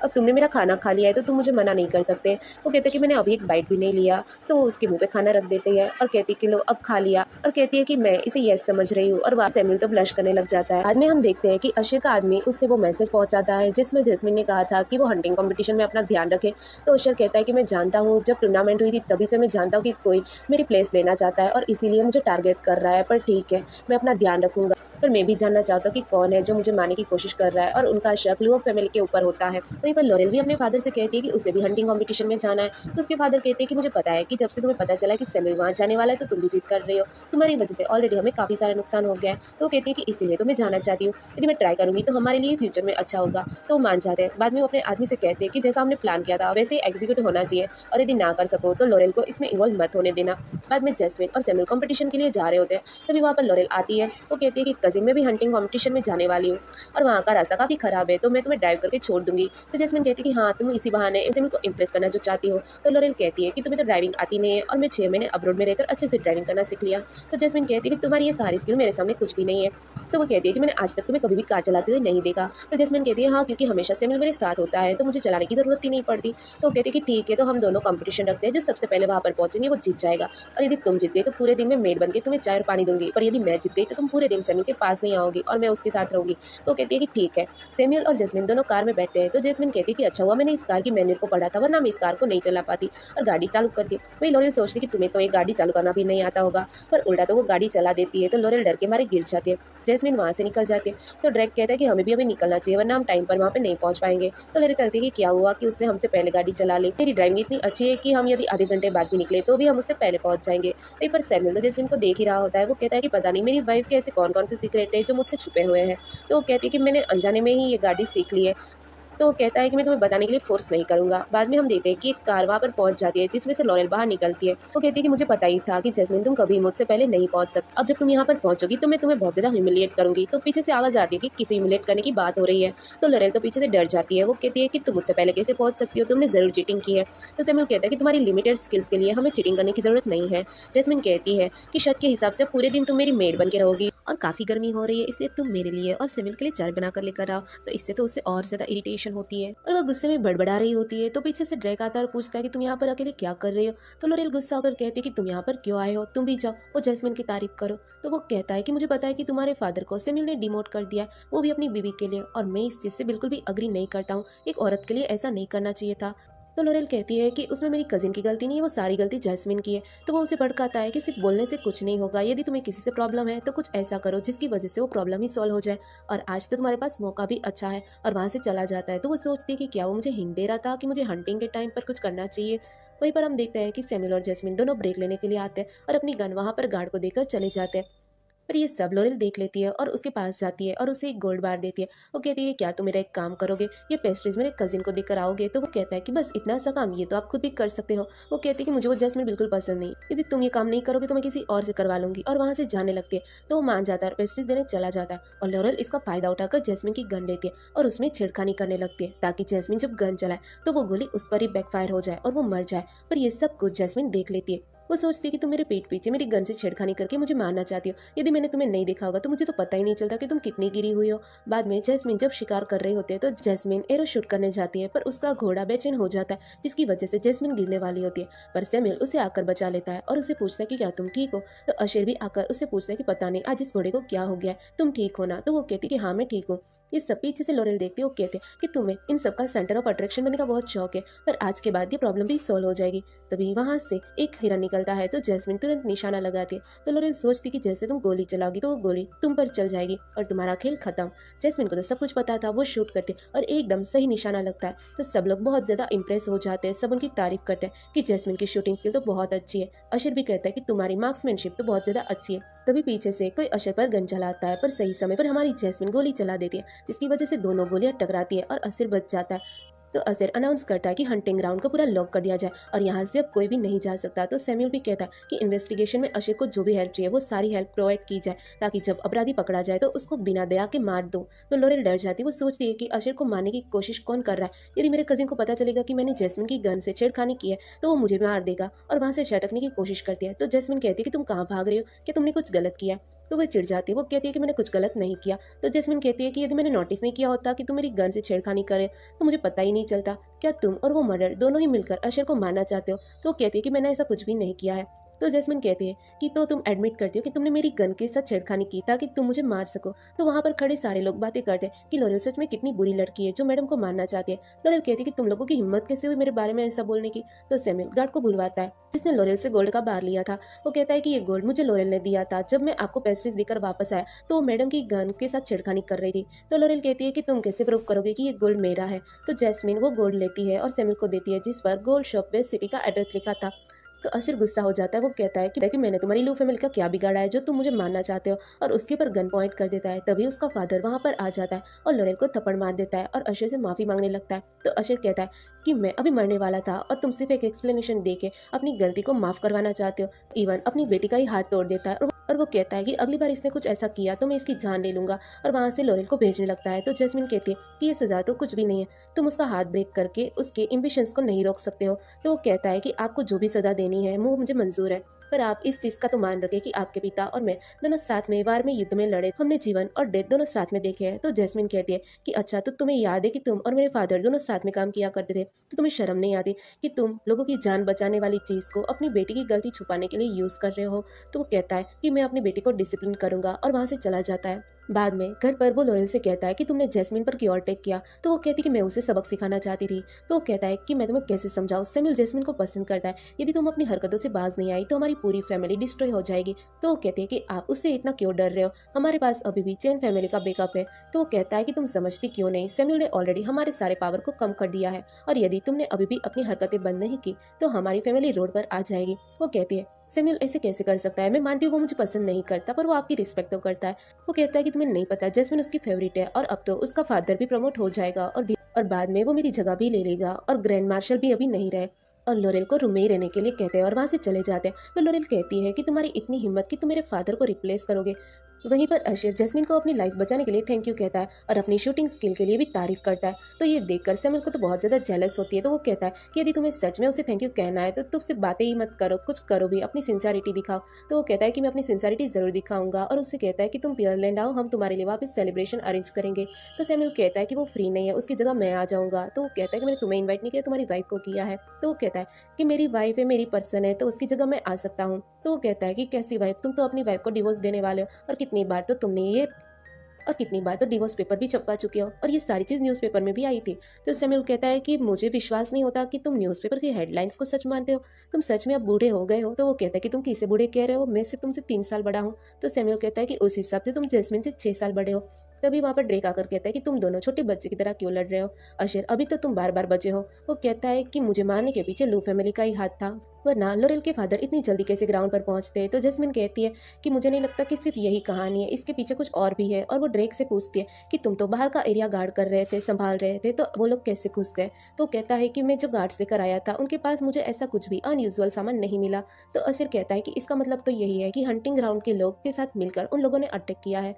अब तुमने मेरा खाना खा लिया है तो तुम मुझे मना नहीं कर सकते। वो कहते हैं कि मैंने अभी एक बाइट भी नहीं लिया। तो वो उसके मुंह पे खाना रख देती है और कहती है कि लो अब खा लिया, और कहती है कि मैं इसे यस समझ रही हूँ। और वहाँ सैम्यूल तो ब्लश करने लग जाता है। बाद में हम देखते हैं कि अशर का आदमी उससे वो मैसेज पहुंचाता है जिसमें जैस्मिन ने कहा था कि वो हंटिंग कंपटीशन में अपना ध्यान रखे। तो अशर कहता है कि मैं जानता हूँ, जब टूर्नामेंट हुई थी तभी से मैं जानता हूँ कि कोई मेरी प्लेस लेना चाहता है और इसीलिए मुझे टारगेट कर रहा है, पर ठीक है मैं अपना ध्यान रखूंगा। पर मैं भी जानना चाहता हूँ कि कौन है जो मुझे मारने की कोशिश कर रहा है, और उनका शक लुओ फैमिली के ऊपर होता है। वहीं पर लॉरेल भी अपने फादर से कहती है कि उसे भी हंटिंग कंपटीशन में जाना है। तो उसके फादर कहते हैं कि मुझे पता है कि जब से तुम्हें पता चला कि सैम्यूल वहाँ जाने वाला है तो तुम भी जिद कर रहे हो, तुम्हारी वजह से ऑलरेडी हमें काफ़ी सारा नुकसान हो गया है। तो वो कहती है कि इसीलिए तो मैं जाना चाहती हूँ, यदि मैं ट्राई करूंगी तो हमारे लिए फ्यूचर में अच्छा होगा। तो वो मान जाते हैं। बाद में वो अपने आदमी से कहते हैं कि जैसा हमने प्लान किया था वैसे ही एग्जीक्यूट होना चाहिए, और यदि ना कर सको तो लॉरेल को इसमें इन्वॉल्व मत होने देना। बाद में जैस्मिन और सैम्यूल कंपटीशन के लिए जा रहे होते हैं, तभी वहाँ पर लॉरेल आती है। वो कहती है कि कजिन में भी हंटिंग कंपटीशन में जाने वाली हूँ और वहाँ का रास्ता काफ़ी खराब है, तो मैं तुम्हें ड्राइव करके छोड़ दूंगी। तो जैस्मिन कहती है कि हाँ तुम इसी बहाने सैम्यूल को इंप्रेस करना जो चाहती हो। तो लॉरेल कहती है कि तुम्हें तो ड्राइविंग आती नहीं है और मैं 6 महीने अब्रॉड में रहकर अच्छे से ड्राइविंग करना सीख लिया। तो जैस्मिन कहती है कि तुम्हारी ये सारी स्किल मेरे सामने कुछ भी नहीं है। तो वो कहती है कि मैंने आज तक तुम्हें कभी भी कार चलाते हुए नहीं देखा। तो जैस्मिन कहती है हाँ क्योंकि हमेशा सैम्यूल मेरे साथ होता है तो मुझे चलाने की ज़रूरत ही नहीं पड़ती। तो वो कहती है कि ठीक है, तो हम दोनों कंपटीशन रखते हैं, जो सबसे पहले वहाँ पर पहुंचेंगे वो जीत जाएगा, और यदि तुम जीत गई तो पूरे दिन में मेड बन के तुम्हें चाय और पानी दूंगी, पर यदि मैं जीत गई तो तुम पूरे दिन सैम्यूल के पास नहीं आओगी और मैं उसके साथ रहूंगी। तो कहती है कि ठीक है। सैम्यूल और जैस्मिन दोनों कार में बैठते हैं। तो जैस्मिन कहती है कि अच्छा हुआ मैंने इस कार की मैनुअल को पढ़ा था, वरना मैं इस कार को नहीं चला पाती और गाड़ी चालू करती। वही लॉरेल सोचती कि तुम्हें तो एक गाड़ी चालू करना भी नहीं आता होगा, पर उल्टा तो वो गाड़ी चला देती है। तो लॉरेल डर के मारे गिर जाती है। जैस्मिन वहाँ से निकल जाती है। तो ड्रैक कहता है कि हमें भी अभी निकलना चाहिए वरना हम टाइम पर वहाँ पे नहीं पहुँच पाएंगे। तो लॉरेल कहती है कि क्या हुआ कि उसने हमसे पहले गाड़ी चला ली, मेरी ड्राइविंग इतनी अच्छी है कि हम यदि आधे घंटे बाद भी निकले तो भी हम उससे पहले पहुँच जाएंगे। वहीं पर सैम्यूल तो जैस्मिन को देख ही रहा होता है। वो कहता है कि पता नहीं मेरी वाइफ के ऐसे कौन कौन से सीक्रेट है जो मुझसे छुपे हुए हैं। तो वो कहती है कि मैंने अनजाने में ही ये गाड़ी सीख ली है। तो वो कहता है कि मैं तुम्हें बताने के लिए फोर्स नहीं करूंगा। बाद में हम देखते हैं कि एक कार वहाँ पर पहुंच जाती है जिसमें से लॉरेल बाहर निकलती है। वो कहती है कि मुझे पता ही था कि जैस्मिन तुम कभी मुझसे पहले नहीं पहुंच सकती, अब जब तुम यहाँ पर पहुंचोगी तो मैं तुम्हें बहुत ज्यादा ह्यूमिलिएट करूंगी। तो पीछे से आवाज आती है कि किसी ह्यूमिलिएट करने की बात हो रही है। तो लॉरेल तो पीछे से डर जाती है। वो कहती है कि तुम मुझसे पहले कैसे पहुंच सकती हो, तुमने जरूर चीटिंग की है। तो सैम्यूल कहता है कि तुम्हारी लिमिटेड स्किल्स के लिए हमें चीटिंग करने की जरूरत नहीं है। जैस्मिन कहती है कि शर्त के हिसाब से पूरे दिन तुम मेरी मेड बन के रहोगी, और काफी गर्मी हो रही है इसलिए तुम मेरे लिए और सैम्यूल के लिए चाय बनाकर लेकर आओ। तो इससे तो उससे और ज्यादा इरिटेशन होती है और वो गुस्से में बड़बड़ा रही होती है। तो पीछे से ड्रैक आता है और पूछता है कि तुम यहाँ पर अकेले क्या कर रहे हो। तो लॉरेल गुस्सा होकर कहती है कि तुम यहाँ पर क्यों आए हो, तुम भी जाओ वो जैस्मिन की तारीफ करो। तो वो कहता है कि मुझे पता है कि तुम्हारे फादर को सैम्यूल ने डिमोट कर दिया है, वो भी अपनी बीवी के लिए, और मैं इस चीज से बिल्कुल भी अग्री नहीं करता हूँ। एक औरत के लिए ऐसा नहीं करना चाहिए था। तो लॉरेल कहती है कि उसमें मेरी कजिन की गलती नहीं है, वो सारी गलती जैस्मिन की है। तो वो उसे भड़काता है कि सिर्फ बोलने से कुछ नहीं होगा, यदि तुम्हें किसी से प्रॉब्लम है तो कुछ ऐसा करो जिसकी वजह से वो प्रॉब्लम ही सॉल्व हो जाए, और आज तो तुम्हारे पास मौका भी अच्छा है। और वहाँ से चला जाता है। तो वो सोचती है कि क्या वो मुझे हिंट दे रहा था कि मुझे हंटिंग के टाइम पर कुछ करना चाहिए। वहीं पर हम देखते हैं कि सैम्यूल और जैस्मिन दोनों ब्रेक लेने के लिए आते हैं और अपनी गन वहाँ पर गार्ड को देकर चले जाते हैं। पर ये सब लॉरेल देख लेती है और उसके पास जाती है और उसे एक गोल्ड बार देती है। वो कहती है क्या तुम मेरा एक काम करोगे, ये पेस्ट्रीज मेरे कजिन को देकर आओगे। तो वो कहता है कि बस इतना सा काम, ये तो आप खुद भी कर सकते हो। वो कहती है कि मुझे वो जैस्मिन बिल्कुल पसंद नहीं, यदि तुम ये काम नहीं करोगे तो मैं किसी और से करवा लूंगी, और वहां से जाने लगती है। तो वो मान जाता है और पेस्ट्रीज देने चला जाता है, और लॉरेल इसका फायदा उठाकर जैस्मिन की गन लेती है और उसमें छेड़खानी करने लगती है ताकि जैस्मिन जब गन चलाए तो वो गोली उस पर ही बैकफायर हो जाए और वो मर जाए। पर ये सब कुछ जैस्मिन देख लेती है। वो सोचती है कि तुम मेरे पीठ पीछे मेरी गन से छेड़खानी करके मुझे मारना चाहती हो, यदि मैंने तुम्हें नहीं देखा होगा तो मुझे तो पता ही नहीं चलता कि तुम कितनी गिरी हुई हो। बाद में जैस्मिन जब शिकार कर रहे होते हैं तो जैस्मिन एरो शूट करने जाती है, पर उसका घोड़ा बेचैन हो जाता है जिसकी वजह से जैस्मिन गिरने वाली होती है। पर सैम्यूल उसे आकर बचा लेता है और उसे पूछता है कि क्या तुम ठीक हो। तो अशर भी आकर उससे पूछता है कि पता नहीं आज इस घोड़े को क्या हो गया है, तुम ठीक हो ना। तो वो कहती कि हाँ मैं ठीक हूँ। ये सब पीछे से लॉरेल देखते हो कहते कि तुम्हें इन सब का सेंटर ऑफ अट्रैक्शन बनने का बहुत शौक है, पर आज के बाद ये प्रॉब्लम भी सॉल्व हो जाएगी। तभी वहां से एक हिरन निकलता है तो जैस्मिन तुरंत निशाना लगाती है। तो लॉरेल सोचती कि जैसे तुम गोली चलाओगी तो वो गोली तुम पर चल जाएगी और तुम्हारा खेल खत्म। जैस्मिन को तो सब कुछ पता था, वो शूट करते और एकदम सही निशाना लगता है। तो सब लोग बहुत ज्यादा इंप्रेस हो जाते हैं, सब उनकी तारीफ करते हैं कि जैस्मिन की शूटिंग स्किल तो बहुत अच्छी है। अशर भी कहता है कि तुम्हारी मार्क्समैनशिप तो बहुत ज्यादा अच्छी है। तभी पीछे से कोई अशर पर गन चलाता है, पर सही समय पर हमारी जैस्मिन गोली चला देती है जिसकी वजह से दोनों गोलियां टकराती है और अशर बच जाता है। तो असेर अनाउंस करता है कि हंटिंग ग्राउंड को पूरा लॉक कर दिया जाए और यहाँ से अब कोई भी नहीं जा सकता। तो सैमुअल भी कहता है कि इन्वेस्टिगेशन में अशर को जो भी हेल्प चाहिए वो सारी हेल्प प्रोवाइड की जाए, ताकि जब अपराधी पकड़ा जाए तो उसको बिना दया के मार दो। तो लोरेल डर जाती है, वो सोचती है कि अशर को मारने की कोशिश कौन कर रहा है। यदि मेरे कजिन को पता चलेगा कि मैंने जैस्मिन की गन से छेड़खानी की है तो वो मुझे मार देगा, और वहां से झटकने की कोशिश करती है। तो जैस्मिन कहती है कि तुम कहाँ भाग रही हो, क्या तुमने कुछ गलत किया है। तो वो चिढ़ जाती है, वो कहती है कि मैंने कुछ गलत नहीं किया। तो जैस्मिन कहती है कि यदि मैंने नोटिस नहीं किया होता कि तुम मेरी गन से छेड़खानी करे तो मुझे पता ही नहीं चलता। क्या तुम और वो मर्डर दोनों ही मिलकर अशर को मारना चाहते हो। तो वो कहती है कि मैंने ऐसा कुछ भी नहीं किया है। तो जैस्मिन कहती है कि तो तुम एडमिट करती हो कि तुमने मेरी गन के साथ छेड़खानी की ताकि तुम मुझे मार सको। तो वहां पर खड़े सारे लोग बातें करते हैं कि लोरेल सच में कितनी बुरी लड़की है जो मैडम को मारना चाहती है। लोरेल कहती है कि तुम लोगों की हिम्मत कैसे हुई मेरे बारे में ऐसा बोलने की। तो सैमुअल गार्ड को बुलवाता है जिसने लोरेल से गोल्ड का बार लिया था। वो कहता है कि ये गोल्ड मुझे लोरेल ने दिया था। जब मैं आपको पेस्ट्रीज देकर वापस आया तो वो मैडम की गन के साथ छेड़खानी कर रही थी। तो लोरेल कहती है कि तुम कैसे प्रूव करोगे कि ये गोल्ड मेरा है। तो जैस्मिन वो गोल्ड लेती है और सैमुअल को देती है जिस पर गोल्ड शॉप वेस्ट सिटी का एड्रेस लिखा था। तो अशर गुस्सा हो जाता है, वो कहता है कि मैंने तुम्हारी लू फैमिली का क्या बिगाड़ा है जो तुम मुझे मारना चाहते हो, और उसके पर गन पॉइंट कर देता है। तभी उसका फादर वहां पर आ जाता है और लोरेल को थप्पड़ मार देता है और अशर से माफी मांगने लगता है। तो अशर कहता है कि मैं अभी मरने वाला था और तुम सिर्फ एक एक्सप्लेनेशन दे के अपनी गलती को माफ करवाना चाहते हो। इवन अपनी बेटी का ही हाथ तोड़ देता है और वो कहता है कि अगली बार इसने कुछ ऐसा किया तो मैं इसकी जान ले लूंगा, और वहां से लोरेल को भेजने लगता है। तो जैस्मिन कहती है कि ये सजा तो कुछ भी नहीं है, तुम उसका हाथ ब्रेक करके उसके एम्बिशंस को नहीं रोक सकते हो। तो वो कहता है कि आपको जो भी सजा देनी है वो मुझे मंजूर है, पर आप इस चीज का तो मान रखें कि आपके पिता और मैं दोनों साथ में वार में युद्ध में लड़े, हमने जीवन और डेथ दोनों साथ में देखे हैं। तो जैस्मिन कहती है कि अच्छा, तो तुम्हें याद है कि तुम और मेरे फादर दोनों साथ में काम किया करते थे, तो तुम्हें शर्म नहीं आती कि तुम लोगों की जान बचाने वाली चीज को अपनी बेटी की गलती छुपाने के लिए यूज कर रहे हो। तो वो कहता है कि मैं अपनी बेटी को डिसिप्लिन करूंगा और वहां से चला जाता है। बाद में घर पर वो लोरेल से कहता है कि तुमने जैस्मिन पर क्यों अटैक किया। तो वो कहती कि मैं उसे सबक सिखाना चाहती थी। तो वो कहता है कि मैं तुम्हें कैसे समझाऊं, सैमुअल जैस्मिन को पसंद करता है, यदि तुम अपनी हरकतों से बाज नहीं आई तो हमारी पूरी फैमिली डिस्ट्रॉय हो जाएगी। तो वो कहती है कि आप उससे इतना क्यों डर रहे हो, हमारे पास अभी भी चैन फैमिली का बैकअप है। तो वो कहता है कि तुम समझती क्यों नहीं, सैमुअल ने ऑलरेडी हमारे सारे पावर को कम कर दिया है, और यदि तुमने अभी भी अपनी हरकतें बंद नहीं की तो हमारी फैमिली रोड पर आ जाएगी। वो कहती है सैमुअल ऐसे कैसे कर सकता है, मैं मानती हूँ वो मुझे पसंद नहीं करता पर वो आपकी रिस्पेक्ट तो करता है। वो कहता है कि तुम्हें नहीं पता, जैस्मिन उसकी फेवरेट है और अब तो उसका फादर भी प्रमोट हो जाएगा और बाद में वो मेरी जगह भी ले लेगा, और ग्रैंड मार्शल भी अभी नहीं रहे। और लोरेल को रूम में ही रहने के लिए कहते हैं और वहां से चले जाते हैं। तो लोरेल कहती है कि तुम्हारी इतनी हिम्मत कि तुम मेरे फादर को रिप्लेस करोगे। वहीं पर अशर जैस्मिन को अपनी लाइफ बचाने के लिए थैंक यू कहता है और अपनी शूटिंग स्किल के लिए भी तारीफ करता है। तो ये देखकर सैमुअल को तो बहुत ज्यादा जेलस होती है। तो वो कहता है कि यदि तुम्हें सच में उसे थैंक यू कहना है तो तुम सिर्फ बातें ही मत करो, कुछ करो भी, अपनी सिंसियरिटी दिखाओ। तो वो कहता है कि मैं अपनी सिंसियरिटी जरूर दिखाऊंगा, और उससे कहता है कि तुम पियरलैंड आओ, हम तुम्हारे लिए वापस सेलिब्रेशन अरेंज करेंगे। तो सैमुअल कहता है कि वो फ्री नहीं है, उसकी जगह मैं आ जाऊंगा। तो वो कहता है कि मैंने तुम्हें इन्वाइट नहीं किया, तुम्हारी वाइफ को किया है। तो वो कहता है कि मेरी वाइफ है, मेरी पर्सन है, तो उसकी जगह मैं आ सकता हूँ। तो वो कहता है कि कैसी वाइफ, तुम तो अपनी वाइफ को डिवोर्स देने वाले हो, और कितनी बार तो तुमने ये और कितनी बार तो डिवोर्स पेपर भी छपवा चुके हो, और ये सारी चीज न्यूज़पेपर में भी आई थी। तो सैमुअल कहता है कि मुझे विश्वास नहीं होता कि तुम न्यूज़पेपर की हेडलाइंस को सच मानते हो, तुम सच में अब बूढ़े हो गए हो। तो वो कहता है कि तुम किसे बूढ़े कह रहे हो, मैं से तुमसे 3 साल बड़ा हूँ। तो सैमुअल कहता है कि उस हिसाब से तुम जैस्मिन से 6 साल बड़े हो। तभी वहां पर ड्रेक आकर कहता है कि तुम दोनों छोटे बच्चे की तरह क्यों लड़ रहे हो, अशर अभी तो तुम बार बार बचे हो। वो कहता है कि मुझे मारने के पीछे लू फैमिली का ही हाथ था, वरना लोरेल के फादर इतनी जल्दी कैसे ग्राउंड पर पहुंचते। तो जैस्मिन कहती है कि मुझे नहीं लगता कि सिर्फ यही कहानी है, इसके पीछे कुछ और भी है। और वो ड्रेक से पूछती है कि तुम तो बाहर का एरिया गार्ड कर रहे थे, संभाल रहे थे, तो वो लोग कैसे घुस गए। तो कहता है कि मैं जो गार्ड्स लेकर आया था उनके पास मुझे ऐसा कुछ भी अनयूजुअल सामान नहीं मिला। तो अशर कहता है कि इसका मतलब तो यही है कि हंटिंग ग्राउंड के लोग के साथ मिलकर उन लोगों ने अटैक किया है।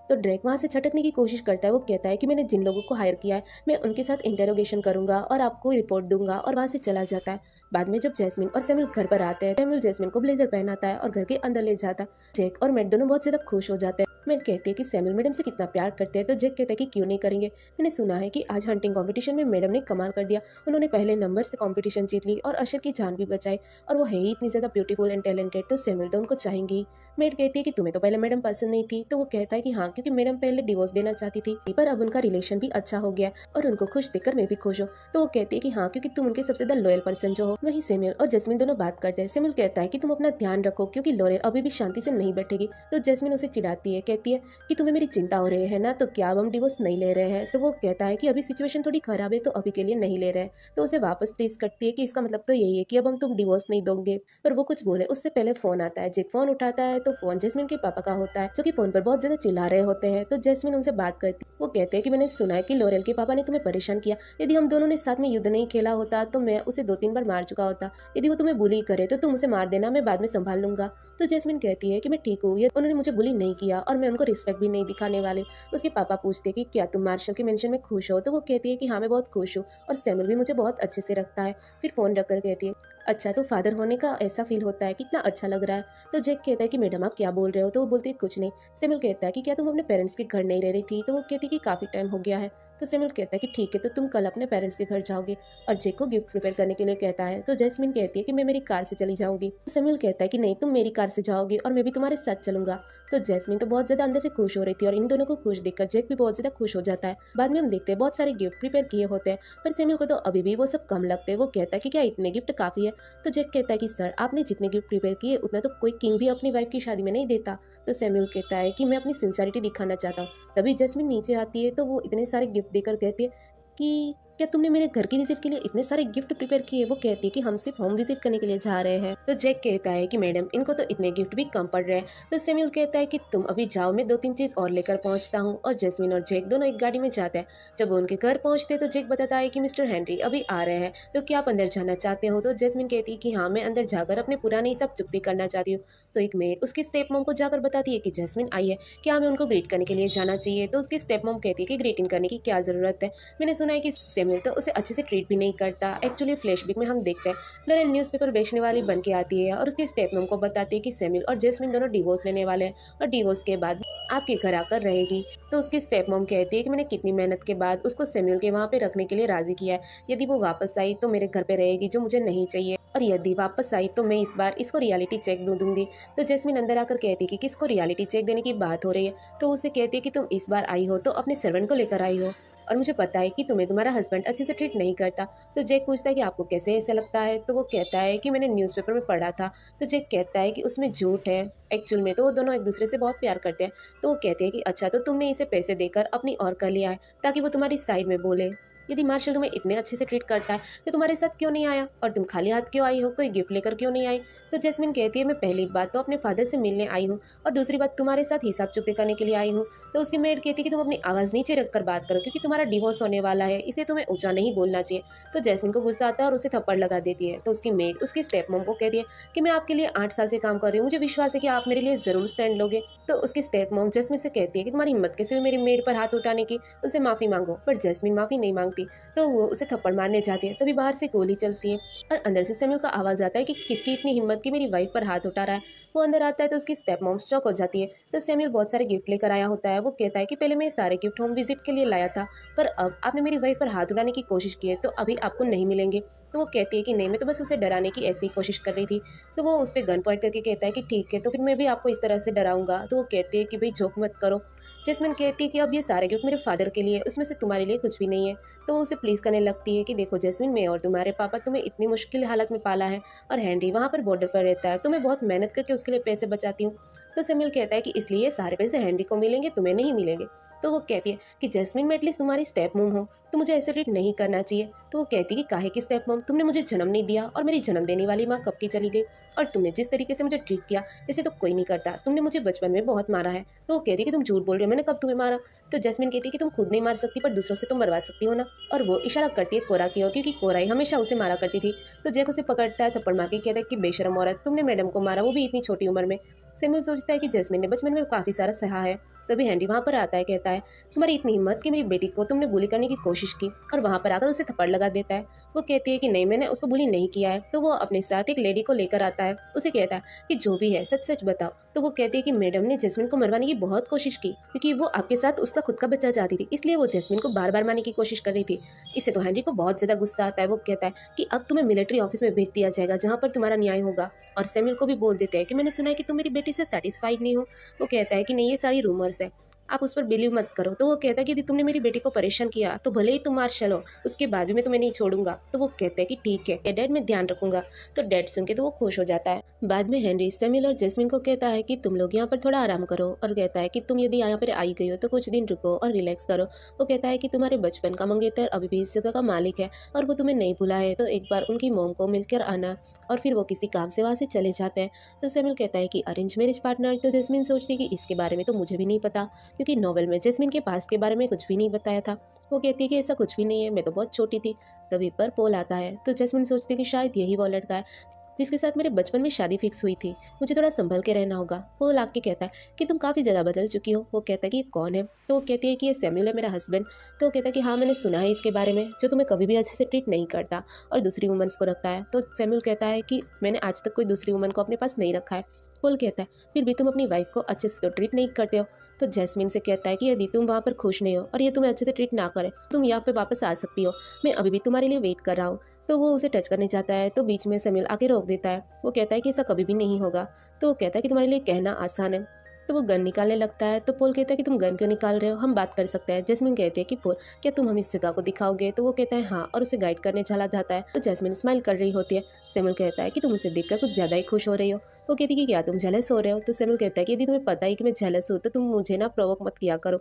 तो ड्रेक वहां से छटकने की कोशिश करता है। वो कहता है कि मैंने जिन लोगों को हायर किया है मैं उनके साथ इंटेरोगेशन करूंगा और आपको रिपोर्ट दूंगा, और वहां से चला जाता है। बाद में जब जैस्मिन और सैमुअल घर पर आते हैं, सैमुअल जैस्मिन को ब्लेजर पहनाता है और घर के अंदर ले जाता है। जैक और मैट दोनों बहुत ज्यादा खुश हो जाते हैं। मैट कहती है कि सैमुअल मैडम से कितना प्यार करते हैं। तो जैक कहता है कि क्यों नहीं करेंगे, मैंने सुना है कि आज हंटिंग कंपटीशन में मैडम ने कमाल कर दिया, उन्होंने पहले नंबर से कंपटीशन जीत ली और अशर की जान भी बचाई, और वो है ही इतनी ज्यादा ब्यूटीफुल एंड टैलेंटेड, तो सैमुअल तो उनको चाहेंगी। मैट कहती है कि तुम्हें तो पहले मैडम पसंद नहीं थी। तो वो कहता है कि हाँ, क्योंकि मैडम पहले डिवोर्स देना चाहती थी, पर अब उनका रिलेशन भी अच्छा हो गया और उनको खुश देखकर मैं भी खुश हूँ। तो वो कहती है कि हाँ, क्योंकि तुम उनके सबसे ज्यादा लॉयल पर्सन जो हो। वहीं सैमुअल और जैस्मिन दोनों बात करते हैं। सैमुअल कहता है कि तुम अपना ध्यान रखो क्योंकि लोरेल अभी भी शांति से नहीं बैठेगी। तो जैस्मिन उसे चिढ़ाती है, कहती कहती है कि तुम्हें मेरी चिंता हो रही है ना, तो क्या अब हम डिवोर्स नहीं ले रहे हैं? तो वो कहता है कि अभी सिचुएशन थोड़ी खराब है, तो अभी के लिए नहीं ले रहे हैं। तो उसे वापस टेस करती है कि इसका मतलब तो यही है कि अब हम तुम डिवोर्स नहीं दोगे। पर वो कुछ बोले उससे पहले फोन आता है। जेक फोन उठाता है तो फोन जैस्मिन के पापा का होता है, जो कि फोन पर बहुत ज्यादा चिल्ला रहे होते हैं। तो जैस्मिन उनसे बात करती है। वो कहते हैं कि मैंने सुना है कि लॉरेल के पापा ने तुम्हें परेशान किया। यदि हम दोनों ने साथ में युद्ध नहीं खेला होता तो मैं उसे 2-3 बार मार चुका होता। यदि वो तुम्हें बुली करे तो तुम उसे मार देना, मैं बाद में संभाल लूंगा। तो जैस्मिन कहती है कि मैं ठीक हूँ, ये उन्होंने मुझे बुली नहीं किया और मैं उनको रिस्पेक्ट भी नहीं दिखाने वाले। उसके पापा पूछते कि क्या तुम मार्शल के मेंशन में खुश हो? तो वो कहती है कि हाँ, मैं बहुत खुश हूँ और सैमुअल भी मुझे बहुत अच्छे से रखता है। फिर फोन रखकर कहती है, अच्छा तो फादर होने का ऐसा फील होता है, कितना अच्छा लग रहा है। तो जैक कहता है कि मैडम आप क्या बोल रहे हो? तो वो बोलती है कुछ नहीं। सैमुअल कहता है कि क्या तुम अपने पेरेंट्स के घर नहीं रह रही थी? तो वो कहती है कि काफी टाइम हो गया है। तो सैमुअल कहता है कि ठीक है, तो तुम कल अपने पेरेंट्स के घर जाओगे। और जैक को गिफ्ट प्रिपेयर करने के लिए कहता है। तो जैस्मिन कहती है कि मैं मेरी कार से चली जाऊंगी। तो सैमुअल कहता है कि नहीं, तुम मेरी कार से जाओगे और मैं भी तुम्हारे साथ चलूंगा। तो जैस्मिन तो बहुत ज्यादा अंदर से खुश हो रही थी और इन दोनों को खुश देखकर जैक भी बहुत ज्यादा खुश हो जाता है। बाद में हम देखते हैं बहुत सारे गिफ्ट प्रिपेयर किए होते हैं, पर सैमुअल को तो अभी भी वो सब कम लगते हैं। वो कहता है कि क्या इतने गिफ्ट काफी है? तो जैक कहता है कि सर, आपने जितने गिफ्ट प्रिपेयर किए उतना तो कोई किंग भी अपनी वाइफ की शादी में नहीं देता। तो सैमुअल कहता है कि मैं अपनी सिंसियरिटी दिखाना चाहता हूँ। तभी जैस्मिन नीचे आती है तो वो इतने सारे गिफ्ट देकर कहती है कि क्या तुमने मेरे घर की विजिट के लिए इतने सारे गिफ्ट प्रिपेयर किए? वो कहती है कि हम सिर्फ होम विजिट करने के लिए जा रहे हैं। तो जैक कहता है कि मैडम इनको तो इतने गिफ्ट भी कम पड़ रहे हैं। तो सैमुअल कहता है कि तुम अभी जाओ, मैं 2-3 चीज और लेकर पहुंचता हूँ। और जैस्मिन और जैक दोनों एक गाड़ी में जाते हैं। जब वो उनके घर पहुंचते तो जैक बताता है कि मिस्टर हेनरी अभी आ रहे हैं, तो क्या आप अंदर जाना चाहते हो? तो जैस्मिन कहती है कि हाँ, मैं अंदर जाकर अपने पुराने सब चुकती करना चाहती हूँ। तो एक मेड उसकी स्टेप मॉम को जाकर बताती है कि जैस्मिन आई है, क्या हमें उनको ग्रीट करने के लिए जाना चाहिए? तो उसकी स्टेप मॉम कहती है कि ग्रीटिंग करने की क्या जरूरत है, मैंने सुना है कि सैमुअल तो उसे अच्छे से ट्रीट भी नहीं करता। एक्चुअली फ्लैशबैक में हम देखते हैं लॉरेल न्यूज़पेपर बेचने वाली बन के आती है और उसके स्टेप मॉम को बताती है कि सैमुअल और जैस्मिन दोनों डिवोर्स लेने वाले हैं और डिवोर्स के बाद आपके घर आकर रहेगी। तो उसकी स्टेप मॉम कहती है कि मैंने कितनी मेहनत के बाद उसको सैमुअल के वहाँ पे रखने के लिए राजी किया है। यदि वो वापस आई तो मेरे घर पे रहेगी, जो मुझे नहीं चाहिए, और यदि वापस आई तो मैं इस बार इसको रियलिटी चेक दूंगी। तो जैस्मिन अंदर आकर कहती है कि किसको रियलिटी चेक देने की बात हो रही है? तो उसे कहती है कि तुम इस बार आई हो तो अपने सर्वेंट को लेकर आई हो और मुझे पता है कि तुम्हें तुम्हारा हस्बैंड अच्छे से ट्रीट नहीं करता। तो जैक पूछता है कि आपको कैसे ऐसा लगता है? तो वो कहता है कि मैंने न्यूज़पेपर में पढ़ा था। तो जैक कहता है कि उसमें झूठ है, एक्चुअल में तो वो दोनों एक दूसरे से बहुत प्यार करते हैं। तो वो कहते हैं कि अच्छा, तो तुमने इसे पैसे देकर अपनी और कर लिया है ताकि वो तुम्हारी साइड में बोले। यदि मार्शल तुम्हें इतने अच्छे से ट्रीट करता है तो तुम्हारे साथ क्यों नहीं आया और तुम खाली हाथ क्यों आई हो, कोई गिफ्ट लेकर क्यों नहीं आई? तो जैस्मिन कहती है मैं पहली बात तो अपने फादर से मिलने आई हूँ और दूसरी बात तुम्हारे साथ हिसाब चुकते करने के लिए आई हूँ। तो उसकी मेड कहती है कि तुम अपनी आवाज़ नीचे रखकर बात करो क्योंकि तुम्हारा डिवोर्स होने वाला है, इसलिए तुम्हें ऊंचा नहीं बोलना चाहिए। तो जैस्मिन को गुस्सा आता है और उसे थप्पड़ लगा देती है। तो उसकी मेड उसकी स्टेप मॉम को कहती है कि मैं आपके लिए 8 साल से काम कर रही हूँ, मुझे विश्वास है कि आप मेरे लिए जरूर स्टैंड लोगे। तो उसकी स्टेप मॉम जैस्मिन से कहती है कि तुम्हारी हिम्मत कैसे हुई मेरी मेड पर हाथ उठाने की, उसे माफी मांगो। पर जैस्मिन माफी नहीं मांगती, तो वो उसे थप्पड़ मारने जाती है। तभी बाहर से गोली चलती है और अंदर से सैमुअल का आवाज आता है कि किसकी इतनी हिम्मत की मेरी वाइफ पर हाथ उठा रहा है। वो अंदर आता है तो उसकी स्टेप मॉम शॉक हो जाती है। तो सैमुअल बहुत सारे गिफ्ट लेकर आया होता है। वो कहता है कि पहले मैं ये सारे गिफ्ट होम विजिट के लिए लाया था, पर अब आपने मेरी वाइफ पर हाथ उठाने की कोशिश की है तो अभी आपको नहीं मिलेंगे। तो वो कहती है कि नहीं, मैं तो बस उसे डराने की ऐसी ही कोशिश कर रही थी। तो वो उस पर गन पॉइंट करके कहता है कि ठीक है, तो फिर मैं भी आपको इस तरह से डराऊंगा। तो वो कहती है कि भाई जोक मत करो। जैस्मिन कहती है कि अब ये सारे गिफ्ट मेरे फादर के लिए, उसमें से तुम्हारे लिए कुछ भी नहीं है। तो वो उसे प्लीज करने लगती है कि देखो जैस्मिन, मैं और तुम्हारे पापा तुम्हें इतनी मुश्किल हालत में पाला है और हेनरी वहाँ पर बॉर्डर पर रहता है, तो मैं बहुत मेहनत करके उसके लिए पैसे बचाती हूँ। तो सैमुअल कहता है कि इसलिए सारे पैसे हेनरी को मिलेंगे, तुम्हें नहीं मिलेंगे। तो वो कहती है कि जैस्मिन, मैं एटलीस्ट तुम्हारी स्टेप मॉम हो तो मुझे ऐसे ट्रीट नहीं करना चाहिए। तो वो कहती है कि काहे की स्टेप मॉम, तुमने मुझे जन्म नहीं दिया और मेरी जन्म देने वाली माँ कब की चली गई, और तुमने जिस तरीके से मुझे ट्रीट किया इसे तो कोई नहीं करता, तुमने मुझे बचपन में बहुत मारा है। तो वो कहती है कि तुम झूठ बोल रहे हो, मैंने कब तुम्हें मारा? तो जैस्मिन कहती है कि तुम खुद नहीं मार सकती पर दूसरों से तुम मरवा सकती हो ना। और वो इशारा करती है कोरा की ओर, क्योंकि कोरा ही हमेशा उसे मारा करती थी। तो जैक उसे पकड़ता है, थप्पड़ मार के कहता है कि बेशरम औरत, तुमने मैडम को मारा, वो भी इतनी छोटी उम्र में। सैमुअल सोचता है कि जैस्मिन ने बचपन में काफी सारा सहा है। तभी हेनरी वहां पर आता है, कहता है तुम्हारी इतनी हिम्मत कि मेरी बेटी को तुमने बुली करने की कोशिश की, और वहां पर आकर उसे थप्पड़ लगा देता है। वो कहती है कि नहीं, मैंने उसको बुली नहीं किया है। तो वो अपने साथ एक लेडी को लेकर आता है, उसे कहता है कि जो भी है सच सच बताओ। तो वो कहती है कि मैडम ने जैस्मिन को मरवाने की बहुत कोशिश की क्योंकि वो आपके साथ उसका खुद का बच्चा चाहती थी, इसलिए वो जैस्मिन को बार बार मारने की कोशिश कर रही थी। इससे तो हेनरी को बहुत ज्यादा गुस्सा आता है। वो कहता है कि अब तुम्हें मिलिट्री ऑफिस में भेज दिया जाएगा जहाँ पर तुम्हारा न्याय होगा। और सैमुअल को भी बोल देते हैं कि मैंने सुना है कि तुम मेरी बेटी से सेटिस्फाइड नहीं हो। वो कहता है कि नहीं, ये सारी रूमर्स है। आप उस पर बिलीव मत करो। तो वो कहता है कि यदि तुमने मेरी बेटी को परेशान किया तो भले ही तुम मार्शल हो, उसके बाद भी मैं तुम्हें नहीं छोड़ूंगा। तो वो कहते हैं कि ठीक है डैड, मैं ध्यान रखूंगा। तो डैड सुन के तो वो खुश हो जाता है। बाद में हेनरी सैमुअल और जैस्मिन को कहता है कि तुम लोग यहाँ पर थोड़ा आराम करो, और कहता है कि तुम यदि यहाँ पर आई गई हो तो कुछ दिन रुको और रिलैक्स करो। वो कहता है कि तुम्हारे बचपन का मंगेतर अभी भी इस जगह का मालिक है और वो तुम्हें नहीं भुला है, तो एक बार उनकी मोम को मिलकर आना। और फिर वो किसी काम से वहाँ से चले जाते हैं। तो सैमुअल कहता है कि अरेंज मैरिज पार्टनर। तो जैस्मिन सोचती है कि इसके बारे में तो मुझे भी नहीं पता, क्योंकि नॉवेल में जैस्मिन के पास के बारे में कुछ भी नहीं बताया था। वो कहती है कि ऐसा कुछ भी नहीं है, मैं तो बहुत छोटी थी। तभी पर पोल आता है। तो जैस्मिन सोचती है कि शायद यही वो लड़का है जिसके साथ मेरे बचपन में शादी फिक्स हुई थी, मुझे थोड़ा संभल के रहना होगा। वो लाग के कहता है कि तुम काफ़ी ज़्यादा बदल चुकी हो। वो कहता है कि ये कौन है। तो वो कहती है कि ये सैमुअल है, मेरा हस्बैंड। तो वो कहता है कि हाँ मैंने सुना है इसके बारे में, जो तुम्हें कभी भी अच्छे से ट्रीट नहीं करता और दूसरी वुमेंस को रखता है। तो सैमुअल कहता है कि मैंने आज तक कोई दूसरी वुमन को अपने पास नहीं रखा है। पोल कहता है फिर भी तुम अपनी वाइफ को अच्छे से तो ट्रीट नहीं करते हो। तो जैस्मिन से कहता है कि यदि तुम वहाँ पर खुश नहीं हो और ये तुम्हें अच्छे से ट्रीट ना करे, तुम यहाँ पे वापस आ सकती हो, मैं अभी भी तुम्हारे लिए वेट कर रहा हूँ। तो वो उसे टच करने जाता है, तो बीच में सैमुअल आके रोक देता है। वो कहता है कि ऐसा कभी भी नहीं होगा। तो वो कहता है कि तुम्हारे लिए कहना आसान है। तो वो गन निकालने लगता है। तो पोल कहता है कि तुम गन क्यों निकाल रहे हो, हम बात कर सकते हैं। जैस्मिन कहती है कि पोल क्या तुम हम इस जगह को दिखाओगे। तो वो कहता है हाँ, और उसे गाइड करने चला जाता है। तो जैस्मिन स्माइल कर रही होती है। सैमुअल कहता है कि तुम उसे देखकर कुछ ज़्यादा ही खुश हो रही हो। वो कहती है कि क्या तुम जेलस हो रहे हो। तो सैमुअल कहता है कि यदि तुम्हें पता ही कि मैं जेलस हूँ तो तुम मुझे ना प्रोवोक मत किया करो।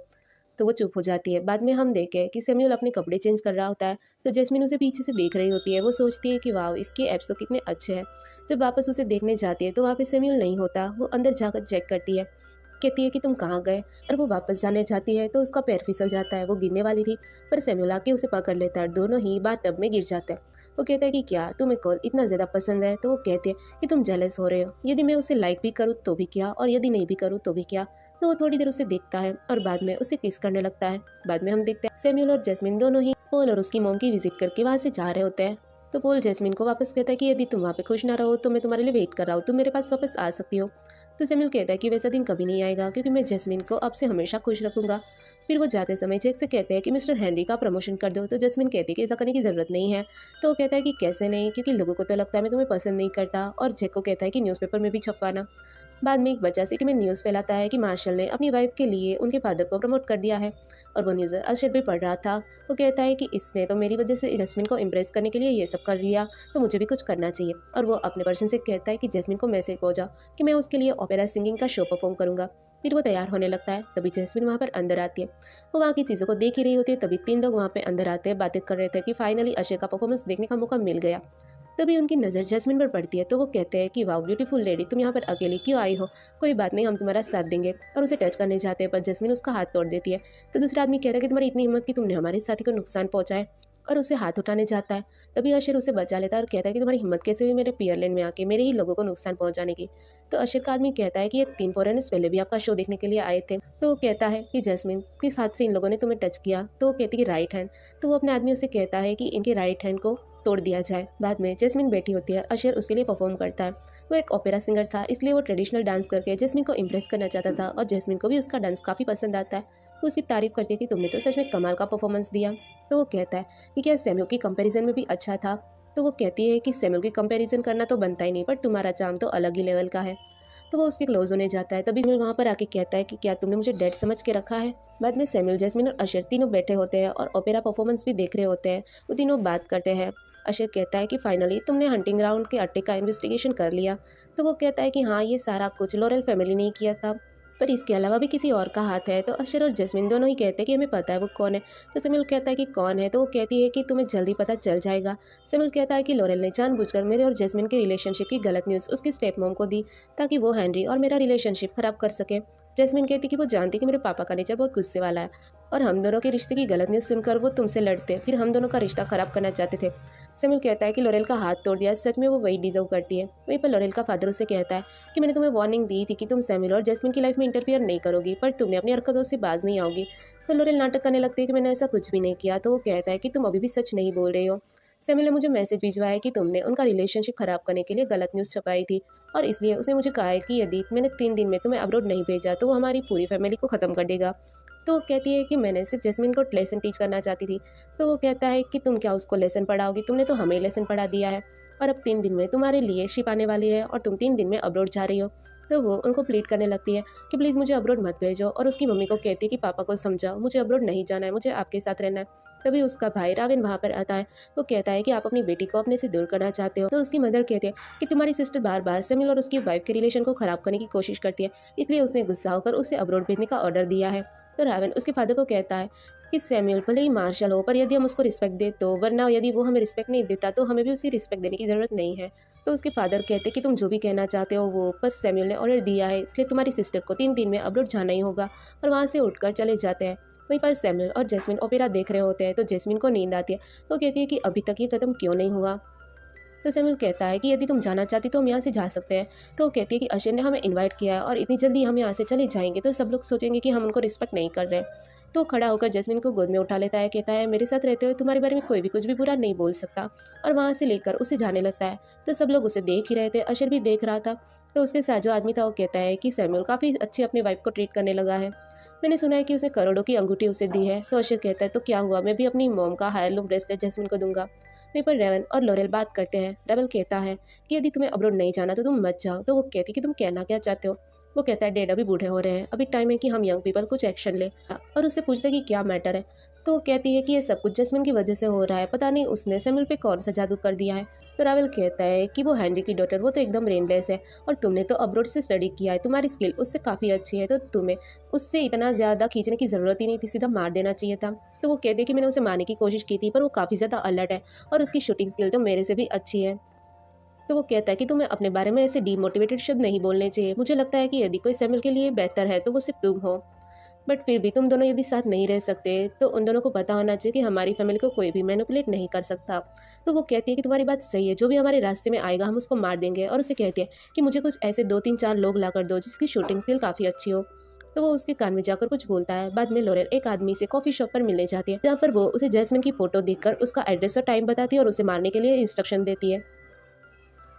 तो वो चुप हो जाती है। बाद में हम देखें कि सैमुअल अपने कपड़े चेंज कर रहा होता है। तो जैस्मिन उसे पीछे से देख रही होती है। वो सोचती है कि वाह इसके एप्स तो कितने अच्छे हैं। जब वापस उसे देखने जाती है तो वहाँ पे सैमुअल नहीं होता। वो अंदर जाकर चेक करती है, कहती है कि तुम कहाँ गए। और वो वापस जाने जाती है तो उसका पैर फिसल जाता है। वो गिरने वाली थी पर सैमुअल आके उसे पकड़ लेता है। दोनों ही बाथटब में गिर जाते हैं। वो कहता है कि क्या तुम्हें कॉल इतना ज़्यादा पसंद है। तो वो कहते हैं कि तुम जेलस हो रहे हो, यदि मैं उसे लाइक भी करूँ तो भी क्या, और यदि नहीं भी करूँ तो भी क्या। तो वो थोड़ी देर उसे देखता है और बाद में उसे किस करने लगता है। बाद में हम देखते हैं सैमुअल और जैस्मिन दोनों ही पॉल और उसकी मॉम की विजिट करके वहाँ से जा रहे होते हैं। तो पॉल जैस्मिन को वापस कहता है कि यदि तुम वहाँ पे खुश ना रहो तो मैं तुम्हारे लिए वेट कर रहा हूँ, तुम मेरे पास वापस आ सकती हो। तो सैमुअल कहता है कि वैसा दिन कभी नहीं आएगा, क्योंकि मैं जैस्मिन को अब से हमेशा खुश रखूंगा। फिर वो जाते समय जैक से कहते हैं कि मिस्टर हेनरी का प्रमोशन कर दो। तो जैस्मिन कहती है कि ऐसा करने की ज़रूरत नहीं है। तो वो कहता है कि कैसे नहीं, क्योंकि लोगों को तो लगता है मैं तुम्हें पसंद नहीं करता। और जैक को कहता है कि न्यूज़पेपर में भी छपवाना। बाद में एक बच्चा सिटी में न्यूज़ फैलाता है कि मार्शल ने अपनी वाइफ के लिए उनके फादर को प्रमोट कर दिया है। और वो न्यूज़ अर्शद भी पढ़ रहा था। वो कहता है कि इसने तो मेरी वजह से जैस्मिन को इम्प्रेस करने के लिए ये सब कर लिया, तो मुझे भी कुछ करना चाहिए। और वो अपने पर्सन से कहता है कि जैस्मिन को मैसेज पहुंचा कि मैं उसके लिए ओपेरा सिंगिंग का शो परफॉर्म करूंगा। फिर वो तैयार होने लगता है। तभी जैस्मिन वहाँ पर अंदर आती है। वो वहाँ की चीज़ों को देख ही रही होती है। तभी तीन लोग वहाँ पे अंदर आते हैं, बातें कर रहे थे कि फाइनली अशर का परफॉर्मेंस देखने का मौका मिल गया। तभी उनकी नज़र जैस्मिन पर पड़ती है। तो वो कहते हैं कि वाह ब्यूटीफुल लेडी, तुम यहाँ पर अकेली क्यों आई हो। कोई बात नहीं, हम तुम्हारा साथ देंगे। और उसे टच करने जाते हैं पर जैस्मिन उसका हाथ तोड़ देती है। तो दूसरा आदमी कहता है कि तुम्हारी इतनी हिम्मत कि तुमने हमारे साथी को नुकसान पहुंचाए, और उसे हाथ उठाने जाता है। तभी अशर उसे बचा लेता है और कहता है कि तुम्हारी हिम्मत कैसे हुई मेरे पियरलैंड में आके मेरे ही लोगों को नुकसान पहुंचाने की। तो अशर का आदमी कहता है कि ये 3 फॉरेनर्स पहले भी आपका शो देखने के लिए आए थे। तो वो कहता है कि जैस्मिन किस हाथ से इन लोगों ने तुम्हें टच किया। तो वो कहती है कि राइट हैंड। तो वो अपने आदमियों से कहता है कि इनके राइट हैंड को तोड़ दिया जाए। बाद में जैस्मिन बैठी होती है। अशर उसके लिए परफॉर्म करता है। वो एक ओपेरा सिंगर था, इसलिए वो ट्रेडिशनल डांस करके जैस्मिन को इम्प्रेस करना चाहता था, और जैस्मिन को भी उसका डांस काफ़ी पसंद आता है। वो उसकी तारीफ करती है कि तुमने तो सच में कमाल का परफॉर्मेंस दिया। तो वो कहता है कि क्या सैमुअल की कंपैरिजन में भी अच्छा था। तो वो कहती है कि सैमुअल की कंपैरिजन करना तो बनता ही नहीं, पर तुम्हारा चार्म तो अलग ही लेवल का है। तो वो उसके क्लोज होने जाता है। तभी सैमुअल वहाँ पर आके कहता है कि क्या तुमने मुझे डेड समझ के रखा है। बाद में सैमुअल, जैस्मिन और अशर तीनों बैठे होते हैं और ओपेरा परफॉर्मेंस भी देख रहे होते हैं। वो तीनों बात करते हैं। अशर कहता है कि फाइनली तुमने हंटिंग ग्राउंड के अड्डे का इन्वेस्टिगेशन कर लिया। तो वो कहता है कि हाँ, ये सारा कुछ लॉरेल फैमिली ने ही किया था, पर इसके अलावा भी किसी और का हाथ है। तो अशर और जैस्मिन दोनों ही कहते हैं कि हमें पता है वो कौन है। तो सैमुअल कहता है कि कौन है। तो वो कहती है कि तुम्हें जल्दी पता चल जाएगा। सैमुअल कहता है कि लॉरेल ने जानबूझकर मेरे और जैस्मिन के रिलेशनशिप की गलत न्यूज़ उसकी स्टेप मॉम को दी, ताकि वो हेनरी और मेरा रिलेशनशिप खराब कर सके। जैस्मिन कहती कि वो जानती कि मेरे पापा का नेचर बहुत गुस्से वाला है, और हम दोनों के रिश्ते की गलत न्यूज़ सुनकर वो तुमसे लड़ते, फिर हम दोनों का रिश्ता खराब करना चाहते थे। सैमुअल कहता है कि लॉरेल का हाथ तोड़ दिया, सच में वो वही डिजर्व करती है। वहीं पर लॉरेल का फादर उसे कहता है कि मैंने तुम्हें वार्निंग दी थी कि तुम सैमुअल और जैस्मिन की लाइफ में इंटरफियर नहीं करोगी, पर तुमने अपनी हरकतों से बाज नहीं आओगी। तो लॉरेल नाटक करने लगती है कि मैंने ऐसा कुछ भी नहीं किया। तो वो कहता है कि तुम अभी भी सच नहीं बोल रही हो। सैमुअल ने मुझे मैसेज भिजवाया है कि तुमने उनका रिलेशनशिप खराब करने के लिए गलत न्यूज़ छपाई थी, और इसलिए उसने मुझे कहा है कि यदि मैंने 3 दिन में तुम्हें अब्रॉड नहीं भेजा तो वो हमारी पूरी फैमिली को ख़त्म कर देगा। तो वो कहती है कि मैंने सिर्फ जैस्मिन को लेसन टीच करना चाहती थी। तो वो कहता है कि तुम क्या उसको लेसन पढ़ाओगी, तुमने तो हमें लेसन पढ़ा दिया है, और अब 3 दिन में तुम्हारे लिए शिप आने वाली है और तुम 3 दिन में अब्रॉड जा रही हो। तो वो उनको प्लीड करने लगती है कि प्लीज़ मुझे अब्रॉड मत भेजो, और उसकी मम्मी को कहती है कि पापा को समझाओ, मुझे अब्रॉड नहीं जाना है, मुझे आपके साथ रहना है। तभी उसका भाई राविन वहाँ पर आता है। वो कहता है कि आप अपनी बेटी को अपने से दूर करना चाहते हो। तो उसकी मदर कहती है कि तुम्हारी सिस्टर बार बार सैमुअल और उसकी वाइफ के रिलेशन को खराब करने की कोशिश करती है, इसलिए उसने गुस्सा होकर उसे अब्रॉड भेजने का ऑर्डर दिया है। तो राविन उसके फादर को कहता है कि सैमुअल भले ही मार्शल हो, पर यदि हम उसको रिस्पेक्ट दे तो, वरना यदि वो हमें रिस्पेक्ट नहीं देता तो हमें भी उसे रिस्पेक्ट देने की ज़रूरत नहीं है। तो उसके फादर कहते कि तुम जो भी कहना चाहते हो वो, पर सैमुअल ने ऑर्डर दिया है, इसलिए तुम्हारी सिस्टर को 3 दिन में अब्रॉड जाना ही होगा। और वहाँ से उठकर चले जाते हैं। वहीं पर सैमुअल और जैस्मिन ओपेरा देख रहे होते हैं। तो जैस्मिन को नींद आती है। वो कहती है कि अभी तक ये खत्म क्यों नहीं हुआ। तो सैमुअल कहता है कि यदि तुम जाना चाहती तो हम यहाँ से जा सकते हैं। तो वो कहती है कि अशर ने हमें इनवाइट किया है और इतनी जल्दी हम यहाँ से चले जाएंगे तो सब लोग सोचेंगे कि हम उनको रिस्पेक्ट नहीं कर रहे। तो खड़ा होकर जैस्मिन को गोद में उठा लेता है, कहता है मेरे साथ रहते हुए तुम्हारे बारे में कोई भी कुछ भी बुरा नहीं बोल सकता, और वहाँ से लेकर उसे जाने लगता है। तो सब लोग उसे देख ही रहे थे, अशर भी देख रहा था। तो उसके साथ जो आदमी था वो कहता है कि सैमुअल काफ़ी अच्छी अपनी वाइफ को ट्रीट करने लगा है, मैंने सुना है कि उसने करोड़ों की अंगूठी उसे दी है। तो अशर कहता है तो क्या हुआ, मैं भी अपनी मॉम का हायरलूम ब्रेसलेट जैस्मिन को दूंगा। वहीं पर रेवन और लोरेल बात करते हैं। रेवल कहता है कि यदि तुम्हें अब्रॉड नहीं जाना तो तुम मत जाओ। तो वो कहती कि तुम कहना क्या चाहते हो। वो कहता है डैड अभी बूढ़े हो रहे हैं, अभी टाइम है कि हम यंग पीपल कुछ एक्शन ले। और उससे पूछता है कि क्या मैटर है। तो वो कहती है कि ये सब कुछ जैस्मिन की वजह से हो रहा है, पता नहीं उसने सैमुअल पे कौन सा जादू कर दिया है। तो रावल कहता है कि वो हेनरी की डॉटर, वो तो एकदम ब्रेनलेस है, और तुमने तो अब्रॉड से स्टडी किया है, तुम्हारी स्किल उससे काफ़ी अच्छी है, तो तुम्हें उससे इतना ज़्यादा खींचने की ज़रूरत ही नहीं थी, सीधा मार देना चाहिए था। तो वो कहते हैं कि मैंने उसे मारने की कोशिश की थी, पर वो काफ़ी ज़्यादा अलर्ट है और उसकी शूटिंग स्किल तो मेरे से भी अच्छी है। तो वो कहता है कि तुम्हें अपने बारे में ऐसे डीमोटिवेटेड शब्द नहीं बोलने चाहिए, मुझे लगता है कि यदि कोई सैमुअल के लिए बेहतर है तो वो सिर्फ तुम हो, बट फिर भी तुम दोनों यदि साथ नहीं रह सकते तो उन दोनों को पता होना चाहिए कि हमारी फैमिली को कोई भी मैनिपुलेट नहीं कर सकता। तो वो कहती है कि तुम्हारी बात सही है, जो भी हमारे रास्ते में आएगा हम उसको मार देंगे। और उसे कहती है कि मुझे कुछ ऐसे 2-3-4 लोग ला कर दो जिसकी शूटिंग स्किल काफ़ी अच्छी हो। तो वो उसके कान में जाकर कुछ बोलता है। बाद में लोरेल एक आदमी से कॉफ़ी शॉप पर मिलने जाती है, जहाँ पर वो उसे जैस्मिन की फ़ोटो देखकर उसका एड्रेस और टाइम बताती है और उसे मारने के लिए इंस्ट्रक्शन देती है।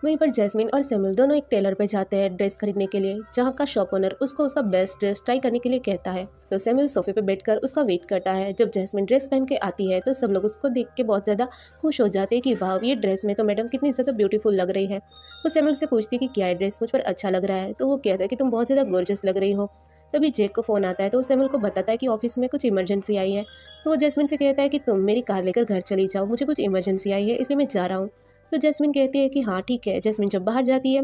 वहीं पर जैस्मिन और सैमुअल दोनों एक टेलर पे जाते हैं ड्रेस खरीदने के लिए, जहाँ का शॉप ओनर उसको उसका बेस्ट ड्रेस ट्राई करने के लिए कहता है। तो सैमुअल सोफे पे बैठकर उसका वेट करता है। जब जैस्मिन ड्रेस पहन के आती है तो सब लोग उसको देख के बहुत ज़्यादा खुश हो जाते हैं कि वाह, ये ड्रेस में तो मैडम कितनी ज़्यादा ब्यूटीफुल लग रही है। वो सैमुअल से पूछती है कि क्या ड्रेस मुझ पर अच्छा लग रहा है। तो वो कहता है कि तुम बहुत ज़्यादा गॉर्जियस लग रही हो। तभी जेक को फ़ोन आता है, तो वो सैमुअल को बताता है कि ऑफिस में कुछ इमरजेंसी आई है। तो वो जैस्मिन से कहता है कि तुम मेरी कार लेकर घर चली जाओ, मुझे कुछ इमरजेंसी आई है इसलिए मैं जा रहा हूँ। तो जैस्मिन कहती है कि हाँ ठीक है। जैस्मिन जब बाहर जाती है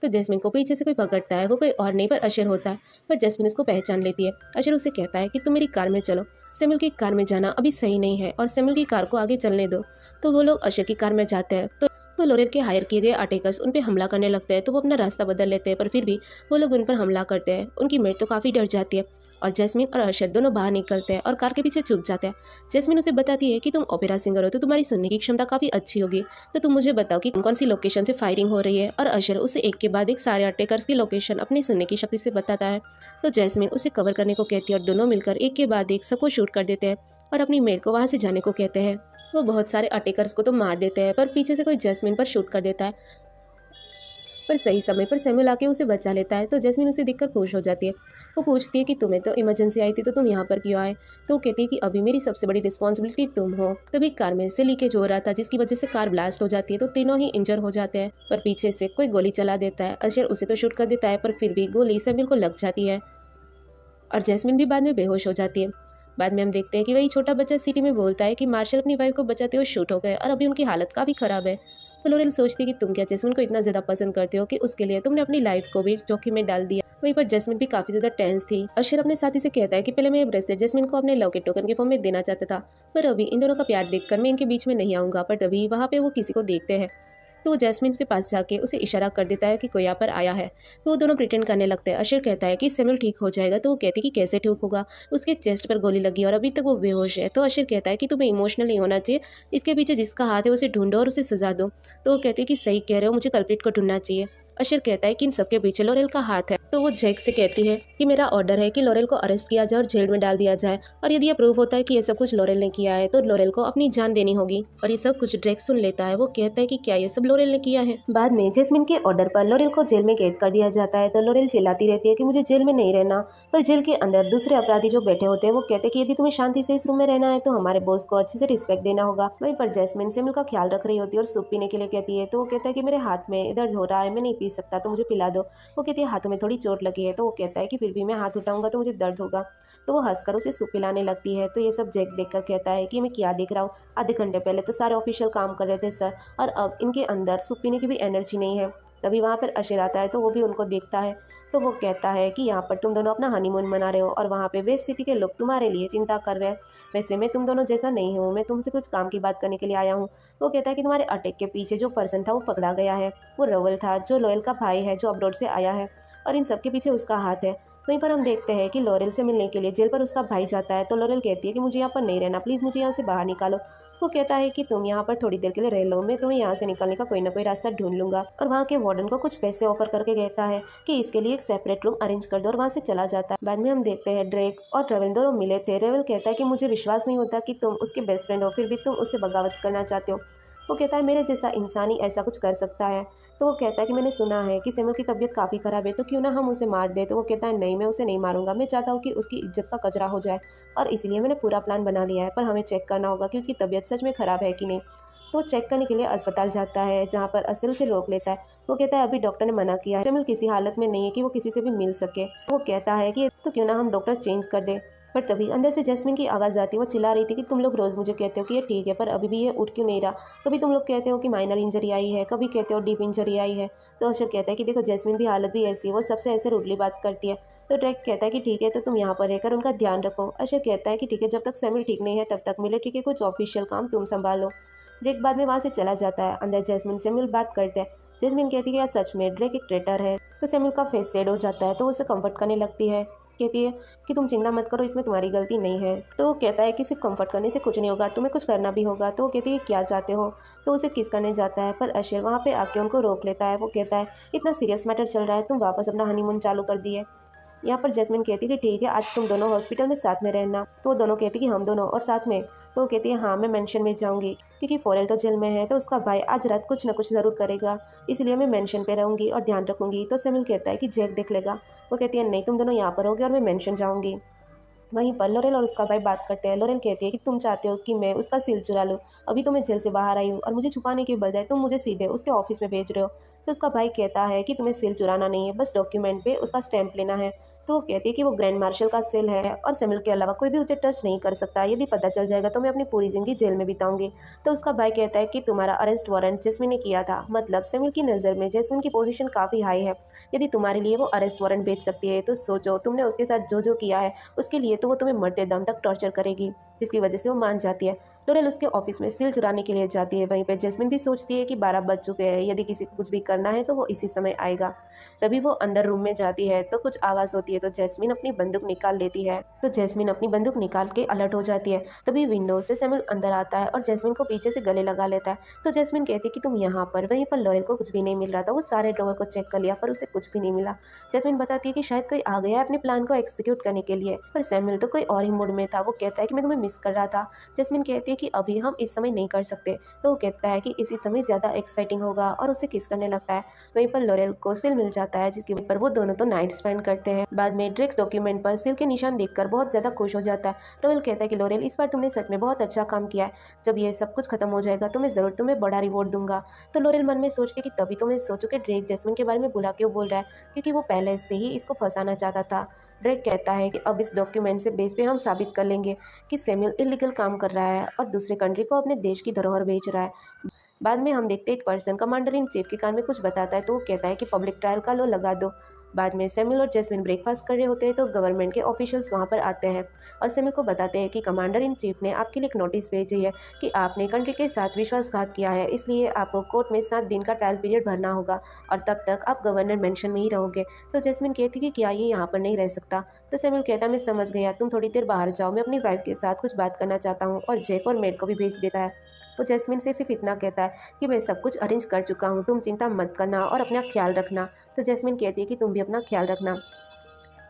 तो जैस्मिन को पीछे से कोई पकड़ता है, वो कोई और नहीं पर अशर होता है। पर जैस्मिन उसको पहचान लेती है। अशर उसे कहता है कि तुम मेरी कार में चलो, सैमुअल की कार में जाना अभी सही नहीं है और सैमुअल की कार को आगे चलने दो। तो वो लोग अशर की कार में जाते हैं। तो लोरेल के हायर किए गए अटैकर्स उन पे हमला करने लगते हैं। तो वो अपना रास्ता बदल लेते हैं, पर फिर भी वो लोग उन पर हमला करते हैं। उनकी मेट तो काफ़ी डर जाती है और जैस्मिन और अशर दोनों बाहर निकलते हैं और कार के पीछे छुप जाते हैं। जैस्मिन उसे बताती है कि तुम ओपेरा सिंगर हो तो तुम्हारी सुनने की क्षमता काफ़ी अच्छी होगी, तो तुम मुझे बताओ कि कौन सी लोकेशन से फायरिंग हो रही है। और अशर उसे एक के बाद एक सारे अटैकर्स की लोकेशन अपनी सुनने की शक्ति से बताता है। तो जैस्मिन उसे कवर करने को कहती है और दोनों मिलकर एक के बाद एक सबको शूट कर देते हैं और अपनी मेट को वहाँ से जाने को कहते हैं। वो बहुत सारे अटैकर्स को तो मार देते हैं, पर पीछे से कोई जैस्मिन पर शूट कर देता है, पर सही समय पर सैमुअल आके उसे बचा लेता है। तो जैस्मिन उसे देखकर खुश हो जाती है। वो पूछती है कि तुम्हें तो इमरजेंसी आई थी तो तुम यहाँ पर क्यों आए। तो वो कहती है कि अभी मेरी सबसे बड़ी रिस्पॉन्सिबिलिटी तुम हो। तभी कार में से लीकेज हो रहा था जिसकी वजह से कार ब्लास्ट हो जाती है, तो तीनों ही इंजर हो जाते हैं। पर पीछे से कोई गोली चला देता है। अशर उसे तो शूट कर देता है, पर फिर भी गोली सैमुअल को लग जाती है और जैस्मिन भी बाद में बेहोश हो जाती है। बाद में हम देखते हैं कि वही छोटा बच्चा सिटी में बोलता है कि मार्शल अपनी वाइफ को बचाते हुए शूट हो गए और अभी उनकी हालत काफ़ी ख़राब है। तो लोरेल सोचती है कि तुम क्या जैस्मिन को इतना ज़्यादा पसंद करते हो कि उसके लिए तुमने अपनी लाइफ को भी जोखिम में डाल दिया। वहीं पर जैस्मिन भी काफ़ी ज़्यादा टेंस थी। अशर अपने साथी से कहता है कि पहले मैं ये ब्रेसलेट जैस्मिन को अपने लव के टोकन के फॉर्म में देना चाहता था, पर अभी इन दोनों का प्यार देखकर मैं इनके बीच में नहीं आऊँगा। पर तभी वहाँ पे वो किसी को देखते हैं, तो वो जैस्मिन के पास जाके उसे इशारा कर देता है कि कोई यहाँ पर आया है। तो वो दोनों प्रिटेंड करने लगते हैं। अशर कहता है कि सैमुअल ठीक हो जाएगा। तो वो कहती है कि कैसे ठीक होगा, उसके चेस्ट पर गोली लगी और अभी तक वो बेहोश है। तो अशर कहता है कि तुम्हें इमोशनल नहीं होना चाहिए, इसके पीछे जिसका हाथ है उसे ढूंढो और उसे सजा दो। तो वो कहती है कि सही कह रहे हो, मुझे कल्प्रिट को ढूंढना चाहिए। अशर कहता है कि इन सबके पीछे लोरेल का हाथ है। तो वो जैक से कहती है कि मेरा ऑर्डर है कि लॉरेल को अरेस्ट किया जाए और जेल में डाल दिया जाए, और यदि ये प्रूव होता है कि ये सब कुछ लॉरेल ने किया है तो लॉरेल को अपनी जान देनी होगी। और ये सब कुछ ड्रेक सुन लेता है। वो कहता है कि क्या ये सब लॉरेल ने किया है। बाद में जैस्मिन के ऑर्डर पर लॉरेल को जेल में कैद कर दिया जाता है। तो लॉरेल चिल्लाती रहती है कि मुझे जेल में नहीं रहना। पर जेल के अंदर दूसरे अपराधी जो बैठे होते हैं वो कहते हैं कि यदि तुम्हें शांति से इस रूम में रहना है तो हमारे बॉस को अच्छे से रिस्पेक्ट देना होगा। वहीं पर जैस्मिन सेमुल का ख्याल रख रही होती है और सूप पीने के लिए कहती है। तो वो कहता है कि मेरे हाथ में दर्द हो रहा है, मैं नहीं पी सकता, तो मुझे पिला दो। वो कहती है हाथों में थोड़ी चोट लगी है। तो वो कहता है कि फिर भी मैं हाथ उठाऊंगा तो मुझे दर्द होगा। तो वो हंसकर उसे सूप पिलाने लगती है। तो ये सब जैक देखकर कहता है कि मैं क्या देख रहा हूँ, आधे घंटे पहले तो सारे ऑफिशियल काम कर रहे थे सर, और अब इनके अंदर सूप पीने की भी एनर्जी नहीं है। तभी वहाँ पर अशर आता है तो वो भी उनको देखता है। तो वो कहता है कि यहाँ पर तुम दोनों अपना हनीमून मना रहे हो और वहाँ पे वेस्ट सिटी के लोग तुम्हारे लिए चिंता कर रहे हैं। वैसे मैं तुम दोनों जैसा नहीं हूँ, मैं तुमसे कुछ काम की बात करने के लिए आया हूँ। वो कहता है कि तुम्हारे अटैक के पीछे जो पर्सन था वो पकड़ा गया है। वो रवल था जो लॉयल का भाई है, जो अब्रॉड से आया है, और इन सब के पीछे उसका हाथ है। वहीं पर हम देखते हैं कि लॉरेल से मिलने के लिए जेल पर उसका भाई जाता है। तो लॉरेल कहती है कि मुझे यहाँ पर नहीं रहना, प्लीज़ मुझे यहाँ से बाहर निकालो। वो कहता है कि तुम यहाँ पर थोड़ी देर के लिए रह लो, मैं तुम्हें यहाँ से निकलने का कोई ना कोई रास्ता ढूंढ लूंगा। और वहाँ के वार्डन को कुछ पैसे ऑफर करके कहता है कि इसके लिए एक सेपरेट रूम अरेंज कर दो, और वहाँ से चला जाता है। बाद में हम देखते हैं ड्रेक और रेवल दोनों मिले थे। रेवल कहता है कि मुझे विश्वास नहीं होता कि तुम उसके बेस्ट फ्रेंड हो, फिर भी तुम उससे बगावत करना चाहते हो। वो कहता है मेरे जैसा इंसान ही ऐसा कुछ कर सकता है। तो वो कहता है कि मैंने सुना है कि सेमुल की तबीयत काफ़ी ख़राब है, तो क्यों ना हम उसे मार दे। तो वो कहता है नहीं, मैं उसे नहीं मारूंगा, मैं चाहता हूँ कि उसकी इज्जत का कचरा हो जाए, और इसलिए मैंने पूरा प्लान बना लिया है। पर हमें चेक करना होगा कि उसकी तबीयत सच में ख़राब है कि नहीं। तो चेक करने के लिए अस्पताल जाता है, जहाँ पर असर उसे रोक लेता है। वो कहता है अभी डॉक्टर ने मना किया है, सेमुल किसी हालत में नहीं है कि वो किसी से भी मिल सके। वो कहता है कि तो क्यों ना हम डॉक्टर चेंज कर दे। पर तभी अंदर से जैस्मिन की आवाज़ आती है। वो चिल्ला रही थी कि तुम लोग रोज़ मुझे कहते हो कि ये ठीक है, पर अभी भी ये उठ क्यों नहीं रहा। कभी तुम लोग कहते हो कि माइनर इंजरी आई है, कभी कहते हो डीप इंजरी आई है। तो अशर कहता है कि देखो जैस्मिन भी हालत भी ऐसी है, वो सबसे ऐसे रूडली बात करती है। तो ड्रैक कहता है कि ठीक है, तो तुम यहाँ पर रहकर उनका ध्यान रखो। अशर कहता है कि ठीक है, जब तक सैमुअल ठीक नहीं है तब तक मिलिट्री के कुछ ऑफिशियल काम तुम संभालो। ड्रेक बाद में वहाँ से चला जाता है। अंदर जैस्मिन सैमुअल बात करते हैं। जैस्मिन कहती है कि यार सच में ड्रेक एक ट्रेटर है। तो सैमुअल का फेस सेड हो जाता है। तो उसे कंफर्ट करने लगती है, कहती है कि तुम चिंता मत करो, इसमें तुम्हारी गलती नहीं है। तो वो कहता है कि सिर्फ कंफर्ट करने से कुछ नहीं होगा, तुम्हें कुछ करना भी होगा। तो वो कहती है क्या चाहते हो। तो उसे किस करने जाता है, पर अशर वहाँ पे आके उनको रोक लेता है। वो कहता है इतना सीरियस मैटर चल रहा है, तुम वापस अपना हनीमून चालू कर दिए। यहाँ पर जैस्मिन कहती है कि ठीक है, आज तुम दोनों हॉस्पिटल में साथ में रहना। तो वो दोनों कहती है कि हम दोनों और साथ में। तो वो कहती है हाँ, मैं मेंशन में जाऊंगी, क्योंकि फोरेल तो जेल में है, तो उसका भाई आज रात कुछ ना कुछ ज़रूर करेगा, इसलिए मैं मेंशन पे रहूंगी और ध्यान रखूंगी। तो सैमुअल कहता है कि जैक देख लेगा। वो कहती है नहीं, तुम दोनों यहाँ पर होगे और मैं मेंशन जाऊंगी। वहीं पर लोरेल और उसका भाई बात करते हैं। लोरेल कहती है कि तुम चाहते हो कि मैं उसका सील चुरा लूँ, अभी तो मैं जेल से बाहर आई हूँ और मुझे छुपाने के बजाय तुम मुझे सीधे उसके ऑफिस में भेज रहे हो। तो उसका भाई कहता है कि तुम्हें सील चुराना नहीं है, बस डॉक्यूमेंट पे उसका स्टैंप लेना है। तो वो कहती है कि वो ग्रैंड मार्शल का सेल है और सैमुअल के अलावा कोई भी उसे टच नहीं कर सकता, यदि पता चल जाएगा तो मैं अपनी पूरी जिंदगी जेल में बिताऊंगी। तो उसका भाई कहता है कि तुम्हारा अरेस्ट वारंट जैस्मिन ने किया था, मतलब सैमुअल की नज़र में जैस्मिन की पोजीशन काफ़ी हाई है, यदि तुम्हारे लिए वो अरेस्ट वारंट भेज सकती है तो सोचो तुमने उसके साथ जो जो किया है उसके लिए तो वो तुम्हें मरते दम तक टॉर्चर करेगी, जिसकी वजह से वो मान जाती है। लोरेल उसके ऑफिस में सील चुराने के लिए जाती है। वहीं पे जैस्मिन भी सोचती है कि 12 बज चुके हैं, यदि किसी को कुछ भी करना है तो वो इसी समय आएगा। तभी वो अंदर रूम में जाती है तो कुछ आवाज़ होती है। तो जैस्मिन अपनी बंदूक निकाल लेती है। तो जैस्मिन अपनी बंदूक निकाल के अलर्ट हो जाती है। तभी विंडो से सैमुअल अंदर आता है और जैस्मिन को पीछे से गले लगा लेता है। तो जैस्मिन कहती है कि तुम यहाँ पर। वहीं पर लोरेल को कुछ भी नहीं मिल रहा था। वो सारे ड्रॉवर को चेक कर लिया पर उसे कुछ भी नहीं मिला। जैस्मिन बताती है कि शायद कोई आ गया है अपने प्लान को एग्जीक्यूट करने के लिए, पर सैमुअल तो कोई और ही मूड में था। वो कहता है कि मैं तुम्हें मिस कर रहा था। जैस्मिन कहती है कि अभी हम इस समय नहीं कर सकते। तो वो कहता है कि इसी समय ज़्यादा एक्साइटिंग होगा और उसे किस करने लगता है। वहीं पर लोरेल को सिल मिल जाता है, जिसके ऊपर वो दोनों तो नाइट स्पेंड करते हैं। बाद में ड्रेक्स डॉक्यूमेंट पर सिल के निशान देखकर बहुत ज़्यादा खुश हो जाता है। लोरेल कहता है कि लोरेल इस बार तुमने सच में बहुत अच्छा काम किया है, जब ये सब कुछ खत्म हो जाएगा तो मैं ज़रूर तुम्हें बड़ा रिवॉर्ड दूंगा। तो लोरेल मन में सोचती कि तभी तो मैं सोचूं कि ड्रेक जैस्मिन के बारे में बुला क्यों बोल रहा है, क्योंकि वो पहले से ही इसको फंसाना चाहता था। ड्रेक कहता है कि अब इस डॉक्यूमेंट से बेस पे हम साबित कर लेंगे कि सैमुअल इलीगल काम कर रहा है और दूसरे कंट्री को अपने देश की धरोहर बेच रहा है। बाद में हम देखते हैं एक पर्सन कमांडर इन चीफ के कान में कुछ बताता है। तो वो कहता है कि पब्लिक ट्रायल का लो लगा दो। बाद में सैमुअल और जैस्मिन ब्रेकफास्ट कर रहे होते हैं तो गवर्नमेंट के ऑफिशियल्स वहाँ पर आते हैं और सैमुअल को बताते हैं कि कमांडर इन चीफ ने आपके लिए एक नोटिस भेजी है कि आपने कंट्री के साथ विश्वासघात किया है, इसलिए आपको कोर्ट में 7 दिन का ट्रायल पीरियड भरना होगा और तब तक आप गवर्नर मेंशन में ही रहोगे। तो जैस्मिन कहती कि क्या ये यहाँ पर नहीं रह सकता। तो सैमुअल कहता मैं समझ गया, तुम थोड़ी देर बाहर जाओ, मैं अपनी वाइफ के साथ कुछ बात करना चाहता हूँ, और जैक और मेड को भी भेज देता है। वो जैस्मिन से सिर्फ इतना कहता है कि मैं सब कुछ अरेंज कर चुका हूँ, तुम चिंता मत करना और अपना ख्याल रखना। तो जैस्मिन कहती है कि तुम भी अपना ख्याल रखना।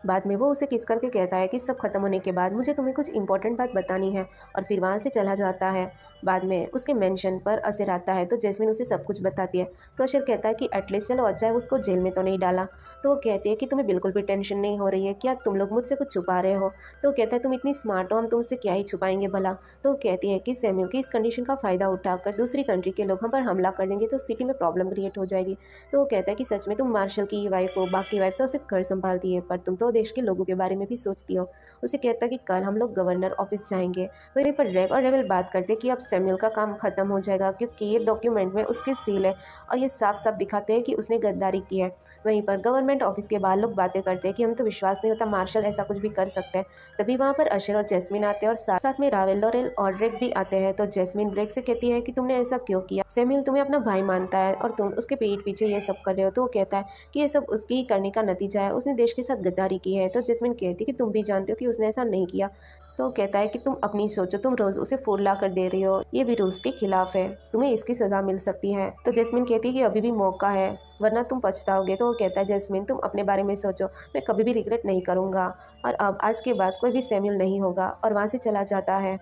बाद में वो उसे किस करके कहता है कि सब खत्म होने के बाद मुझे तुम्हें कुछ इंपॉर्टेंट बात बतानी है, और फिर वहाँ से चला जाता है। बाद में उसके मेंशन पर अशर आता है तो जैस्मिन उसे सब कुछ बताती है। तो अशर कहता है कि एटलीस्ट चलो अच्छा है उसको जेल में तो नहीं डाला। तो वो कहती है कि तुम्हें बिल्कुल भी टेंशन नहीं हो रही है क्या, तुम लोग मुझसे कुछ छुपा रहे हो। तो वो कहता है तुम इतनी स्मार्ट हो, हम तुमसे क्या ही छुपाएंगे भला। तो वो कहती है कि सैम्यूल की इस कंडीशन का फ़ायदा उठाकर दूसरी कंट्री के लोग हम पर हमला कर देंगे तो सिटी में प्रॉब्लम क्रिएट हो जाएगी। तो वो कहता है कि सच में तुम मार्शल की वाइफ हो, बाकी वाइफ तो सिर्फ घर संभालती है, पर तुम तो देश के लोगों के बारे में भी सोचती हो। उसे कहता है कि कल हम लोग गवर्नर ऑफिस जाएंगे। वहीं पर रेग और रेवल बात करते हैं कि अब सैम्यूल का काम खत्म हो जाएगा क्योंकि ये डॉक्यूमेंट में उसके सील है और ये साफ साफ दिखाते हैं कि उसने गद्दारी की है। वहीं पर गवर्नमेंट ऑफिस के बाहर लोग बातें करते हैं कि हम तो विश्वास नहीं होता मार्शल ऐसा कुछ भी कर सकते हैं। तभी वहाँ पर अशर और जैस्मिन आते हैं और साथ साथ में रावेल, लॉरेल और रेग भी आते हैं। तो जैस्मिन रेग से कहती है कि तुमने ऐसा क्यों किया, सैम्यूल तुम्हें अपना भाई मानता है और तुम उसके पीठ पीछे ये सब कर रहे हो। तो वो कहता है कि ये सब उसकी ही करने का नतीजा है, उसने देश के साथ गद्दारी की है। तो जैस्मिन कहती है कि तुम भी जानते हो कि उसने ऐसा नहीं किया। तो कहता है कि तुम अपनी सोचो, तुम रोज़ उसे फूल ला कर दे रही हो, ये भी रूल्स के खिलाफ है, तुम्हें इसकी सज़ा मिल सकती है। तो जैस्मिन कहती है कि अभी भी मौका है वरना तुम पछताओगे। तो वो कहता है जैस्मिन तुम अपने बारे में सोचो, मैं कभी भी रिग्रेट नहीं करूँगा और अब आज के बाद कोई भी सैम्यूल नहीं होगा। और वहाँ से चला जाता है।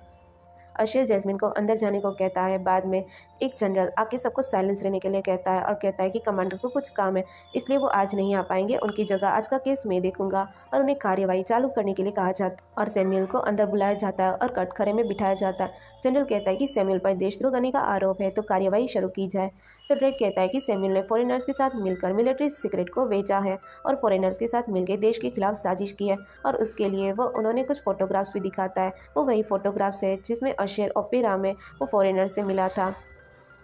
अशर जैस्मिन को अंदर जाने को कहता है। बाद में एक जनरल आके सबको साइलेंस रहने के लिए कहता है और कहता है कि कमांडर को कुछ काम है इसलिए वो आज नहीं आ पाएंगे, उनकी जगह आज का केस मैं देखूंगा। और उन्हें कार्यवाही चालू करने के लिए कहा जाता है और सैम्यूल को अंदर बुलाया जाता है और कटघरे में बिठाया जाता है। जनरल कहता है कि सैम्यूल पर देशद्रोह करने का आरोप है तो कार्यवाही शुरू की जाए। तो ड्रेक कहता है कि सैम्यूल ने फॉरेनर्स के साथ मिलकर मिलिट्री सीक्रेट को बेचा है और फॉरेनर्स के साथ मिलकर देश के खिलाफ साजिश की है, और उसके लिए वो उन्होंने कुछ फोटोग्राफ्स भी दिखाता है। वो वही फोटोग्राफ्स है जिसमें अशर ओपेरा में वो फॉरेनर से मिला था।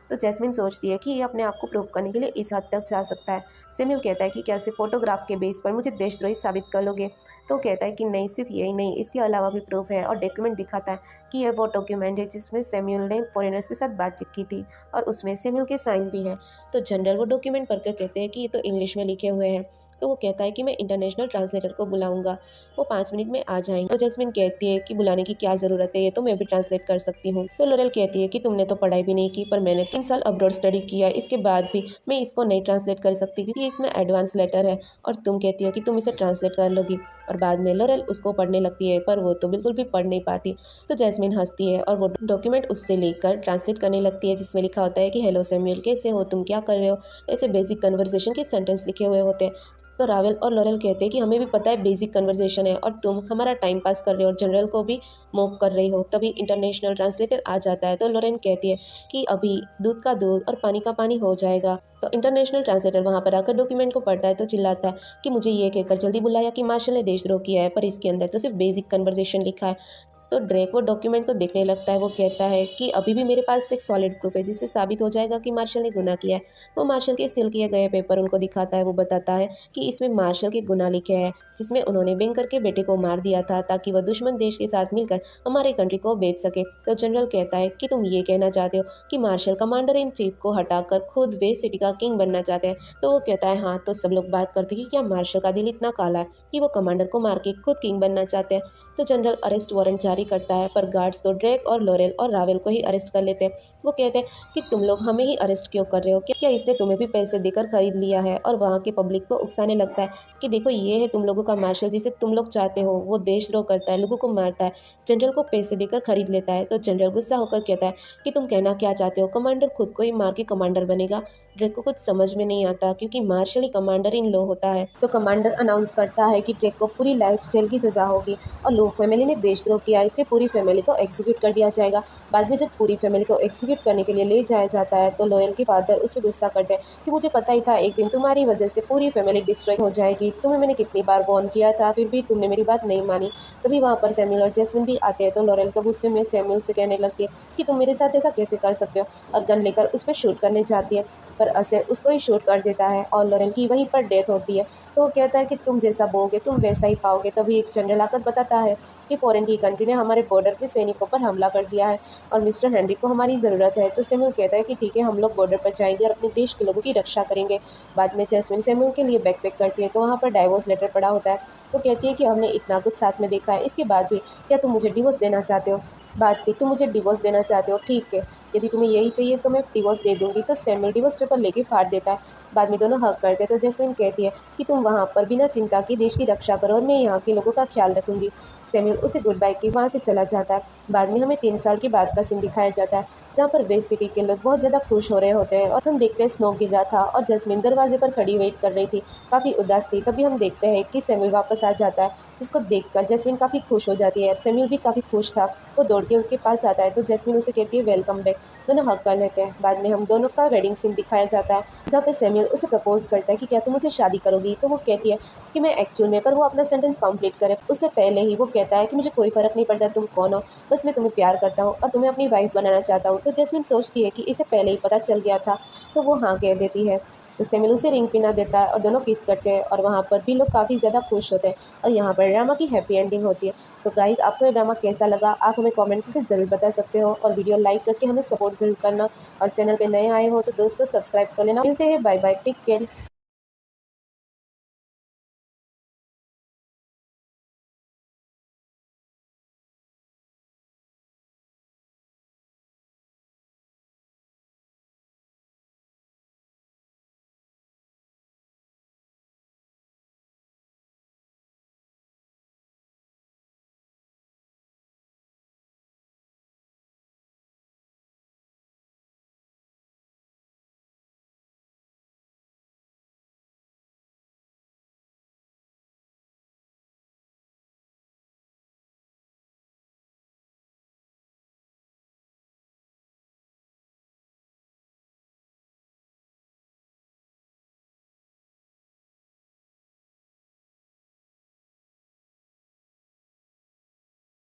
तो जैस्मिन सोचती है कि ये अपने आप को प्रूव करने के लिए इस हद तक जा सकता है। सैम्यूल कहता है कि कैसे फोटोग्राफ के बेस पर मुझे देशद्रोही साबित कर लोगे। तो कहता है कि नहीं, सिर्फ यही नहीं, इसके अलावा भी प्रूफ है और डॉक्यूमेंट दिखाता है कि यह वो डॉक्यूमेंट है जिसमें सैम्यूल ने फॉरेनर्स के साथ बातचीत की थी और उसमें सैम्यूल के साइन भी है। तो जनरल वो डॉक्यूमेंट पढ़कर कहते हैं कि ये तो इंग्लिश में लिखे हुए हैं। तो वो कहता है कि मैं इंटरनेशनल ट्रांसलेटर को बुलाऊंगा, वो 5 मिनट में आ जाएंगे। तो जैस्मिन कहती है कि बुलाने की क्या ज़रूरत है, ये तो मैं भी ट्रांसलेट कर सकती हूँ। तो लोरेल कहती है कि तुमने तो पढ़ाई भी नहीं की पर मैंने 3 साल अब्रॉड स्टडी किया है, इसके बाद भी मैं इसको नहीं ट्रांसलेट कर सकती क्योंकि इसमें एडवांस लेटर है, और तुम कहती हो कि तुम इसे ट्रांसलेट कर लोगी। और बाद में लोरेल उसको पढ़ने लगती है पर वो तो बिल्कुल भी पढ़ नहीं पाती। तो जैस्मिन हंसती है और वो डॉक्यूमेंट उससे लेकर ट्रांसलेट करने लगती है जिसमें लिखा होता है कि हेलो सैम्यूल, कैसे हो, तुम क्या कर रहे हो, ऐसे बेसिक कन्वर्सेशन के सेंटेंस लिखे हुए होते हैं। तो रावेल और लॉरेल कहते हैं कि हमें भी पता है बेसिक कन्वर्सेशन है और तुम हमारा टाइम पास कर रहे हो और जनरल को भी मॉक कर रही हो। तभी इंटरनेशनल ट्रांसलेटर आ जाता है। तो लॉरेन कहती है कि अभी दूध का दूध और पानी का पानी हो जाएगा। तो इंटरनेशनल ट्रांसलेटर वहां पर आकर डॉक्यूमेंट को पढ़ता है तो चिल्लाता है कि मुझे ये कहकर जल्दी बुलाया कि मार्शल ने देशद्रोह किया है, पर इसके अंदर तो सिर्फ बेसिक कन्वर्सेशन लिखा है। तो ड्रेक वो डॉक्यूमेंट को देखने लगता है। वो कहता है कि अभी भी मेरे पास एक सॉलिड प्रूफ है जिससे साबित हो जाएगा कि मार्शल ने गुनाह किया है। वो मार्शल के सील किए गए पेपर उनको दिखाता है। वो बताता है कि इसमें मार्शल के गुनाह लिखे हैं जिसमें उन्होंने बैंकर के बेटे को मार दिया था ताकि वह दुश्मन देश के साथ मिलकर हमारे कंट्री को बेच सके। तो जनरल कहता है कि तुम ये कहना चाहते हो कि मार्शल कमांडर इन चीफ को हटाकर खुद वे सिटी का किंग बनना चाहते हैं। तो वो कहता है हाँ। तो सब लोग बात करते हैं कि क्या मार्शल का दिल इतना काला है कि वो कमांडर को मार के खुद किंग बनना चाहते हैं। तो जनरल अरेस्ट वारंट जारी करता है पर गार्ड्स तो ड्रेक और लॉरेल और रावेल को ही अरेस्ट कर लेते हैं। वो कहते हैं कि तुम लोग हमें ही अरेस्ट क्यों कर रहे हो, क्या इसने तुम्हें भी पैसे देकर खरीद लिया है। और वहाँ के पब्लिक को उकसाने लगता है कि देखो ये है तुम लोगों का मार्शल जिसे तुम लोग चाहते हो, वो देशद्रोह करता है, लोगों को मारता है, जनरल को पैसे देकर खरीद लेता है। तो जनरल गुस्सा होकर कहता है कि तुम कहना क्या चाहते हो, कमांडर खुद को ही मार के कमांडर बनेगा। ड्रेक को कुछ समझ में नहीं आता क्योंकि मार्शल ही कमांडर इन लो होता है। तो कमांडर अनाउंस करता है कि ड्रेक को पूरी लाइफ जेल की सजा होगी और लो फैमिली ने देशद्रोह किया इसलिए पूरी फैमिली को एग्जीक्यूट कर दिया जाएगा। बाद में जब पूरी फैमिली को एग्जीक्यूट करने के लिए ले जाया जाता है तो लोरेल के फादर उस पर गुस्सा करते हैं कि मुझे पता ही था एक दिन तुम्हारी वजह से पूरी फैमिली डिस्ट्रॉय हो जाएगी, तुम्हें मैंने कितनी बार वार्न किया था फिर भी तुमने मेरी बात नहीं मानी। तभी वहाँ पर सैम्यूल और जैस्मिन भी आते हैं। तो लोरेल तो गुस्से में सैम्यूल से कहने लगती है कि तुम मेरे साथ ऐसा कैसे कर सकते हो, और गन लेकर उस पर शूट करने जाती है पर असर उसको ही शूट कर देता है और लोरेल की वहीं पर डेथ होती है। तो वो कहता है कि तुम जैसा बोगे तुम वैसा ही पाओगे। तभी एक जनरल आकर बताता है कि फॉरेन की कंट्री ने हमारे बॉर्डर के सैनिकों पर हमला कर दिया है और मिस्टर हेनरी को हमारी ज़रूरत है। तो सैम्यूल कहता है कि ठीक है, हम लोग बॉर्डर पर जाएंगे और अपने देश के लोगों की रक्षा करेंगे। बाद में जैस्मिन सैम्यूल के लिए बैकपैक करती है तो वहाँ पर डाइवोर्स लेटर पड़ा होता है वो कहती है कि हमने इतना कुछ साथ में देखा है, इसके बाद भी क्या तुम मुझे डिवोर्स देना चाहते हो? बाद भी तुम मुझे डिवोर्स देना चाहते हो, ठीक है, यदि तुम्हें यही चाहिए तो मैं डिवोर्स दे दूंगी। तो सैमुअल डिवोर्स पेपर लेके फाड़ देता है। बाद में दोनों हक करते हैं तो जैस्मिन कहती है कि तुम वहाँ पर बिना चिंता के देश की रक्षा करो और मैं यहाँ के लोगों का ख्याल रखूंगी। सैमुअल उसे गुड बाय के वहाँ से चला जाता है। बाद में हमें 3 साल के बाद का सीन दिखाया जाता है, जहाँ पर वेस्ट सिटी के लोग बहुत ज़्यादा खुश हो रहे होते हैं और हम देखते हैं स्नो गिर रहा था और जैस्मिन दरवाजे पर खड़ी वेट कर रही थी, काफ़ी उदास थी। तभी हम देखते हैं कि सैमुअल वापस आ जाता है, जिसको देखकर जैस्मिन काफ़ी खुश हो जाती है। सैमुअल भी काफ़ी खुश था, वो दौड़ के उसके पास आता है तो जैस्मिन उसे कहती है वेलकम बैक। दोनों हक कर लेते हैं। बाद में हम दोनों का वेडिंग सीन दिखाया जाता है, जहाँ पे सैमुअल उसे प्रपोज करता है कि क्या तुम मुझसे शादी करोगी? तो वो कहती है कि मैं एक्चुअल में, पर वो अपना सेंटेंस कंप्लीट करे उससे पहले ही वो कहता है कि मुझे कोई फ़र्क नहीं पड़ता तुम कौन हो, बस मैं तुम्हें प्यार करता हूँ और तुम्हें अपनी वाइफ बनाना चाहता हूँ। तो जैस्मिन सोचती है कि इसे पहले ही पता चल गया था, तो वो हाँ कह देती है। तो सैमुअल उसे रिंग पहना देता है और दोनों किस करते हैं और वहाँ पर भी लोग काफ़ी ज़्यादा खुश होते हैं और यहाँ पर ड्रामा की हैप्पी एंडिंग होती है। तो गाइस, आपको ये ड्रामा कैसा लगा आप हमें कमेंट करके ज़रूर बता सकते हो और वीडियो लाइक करके हमें सपोर्ट ज़रूर करना और चैनल पे नए आए हो तो दोस्तों सब्सक्राइब कर लेना। मिलते हैं, बाय बाय, टेक केयर।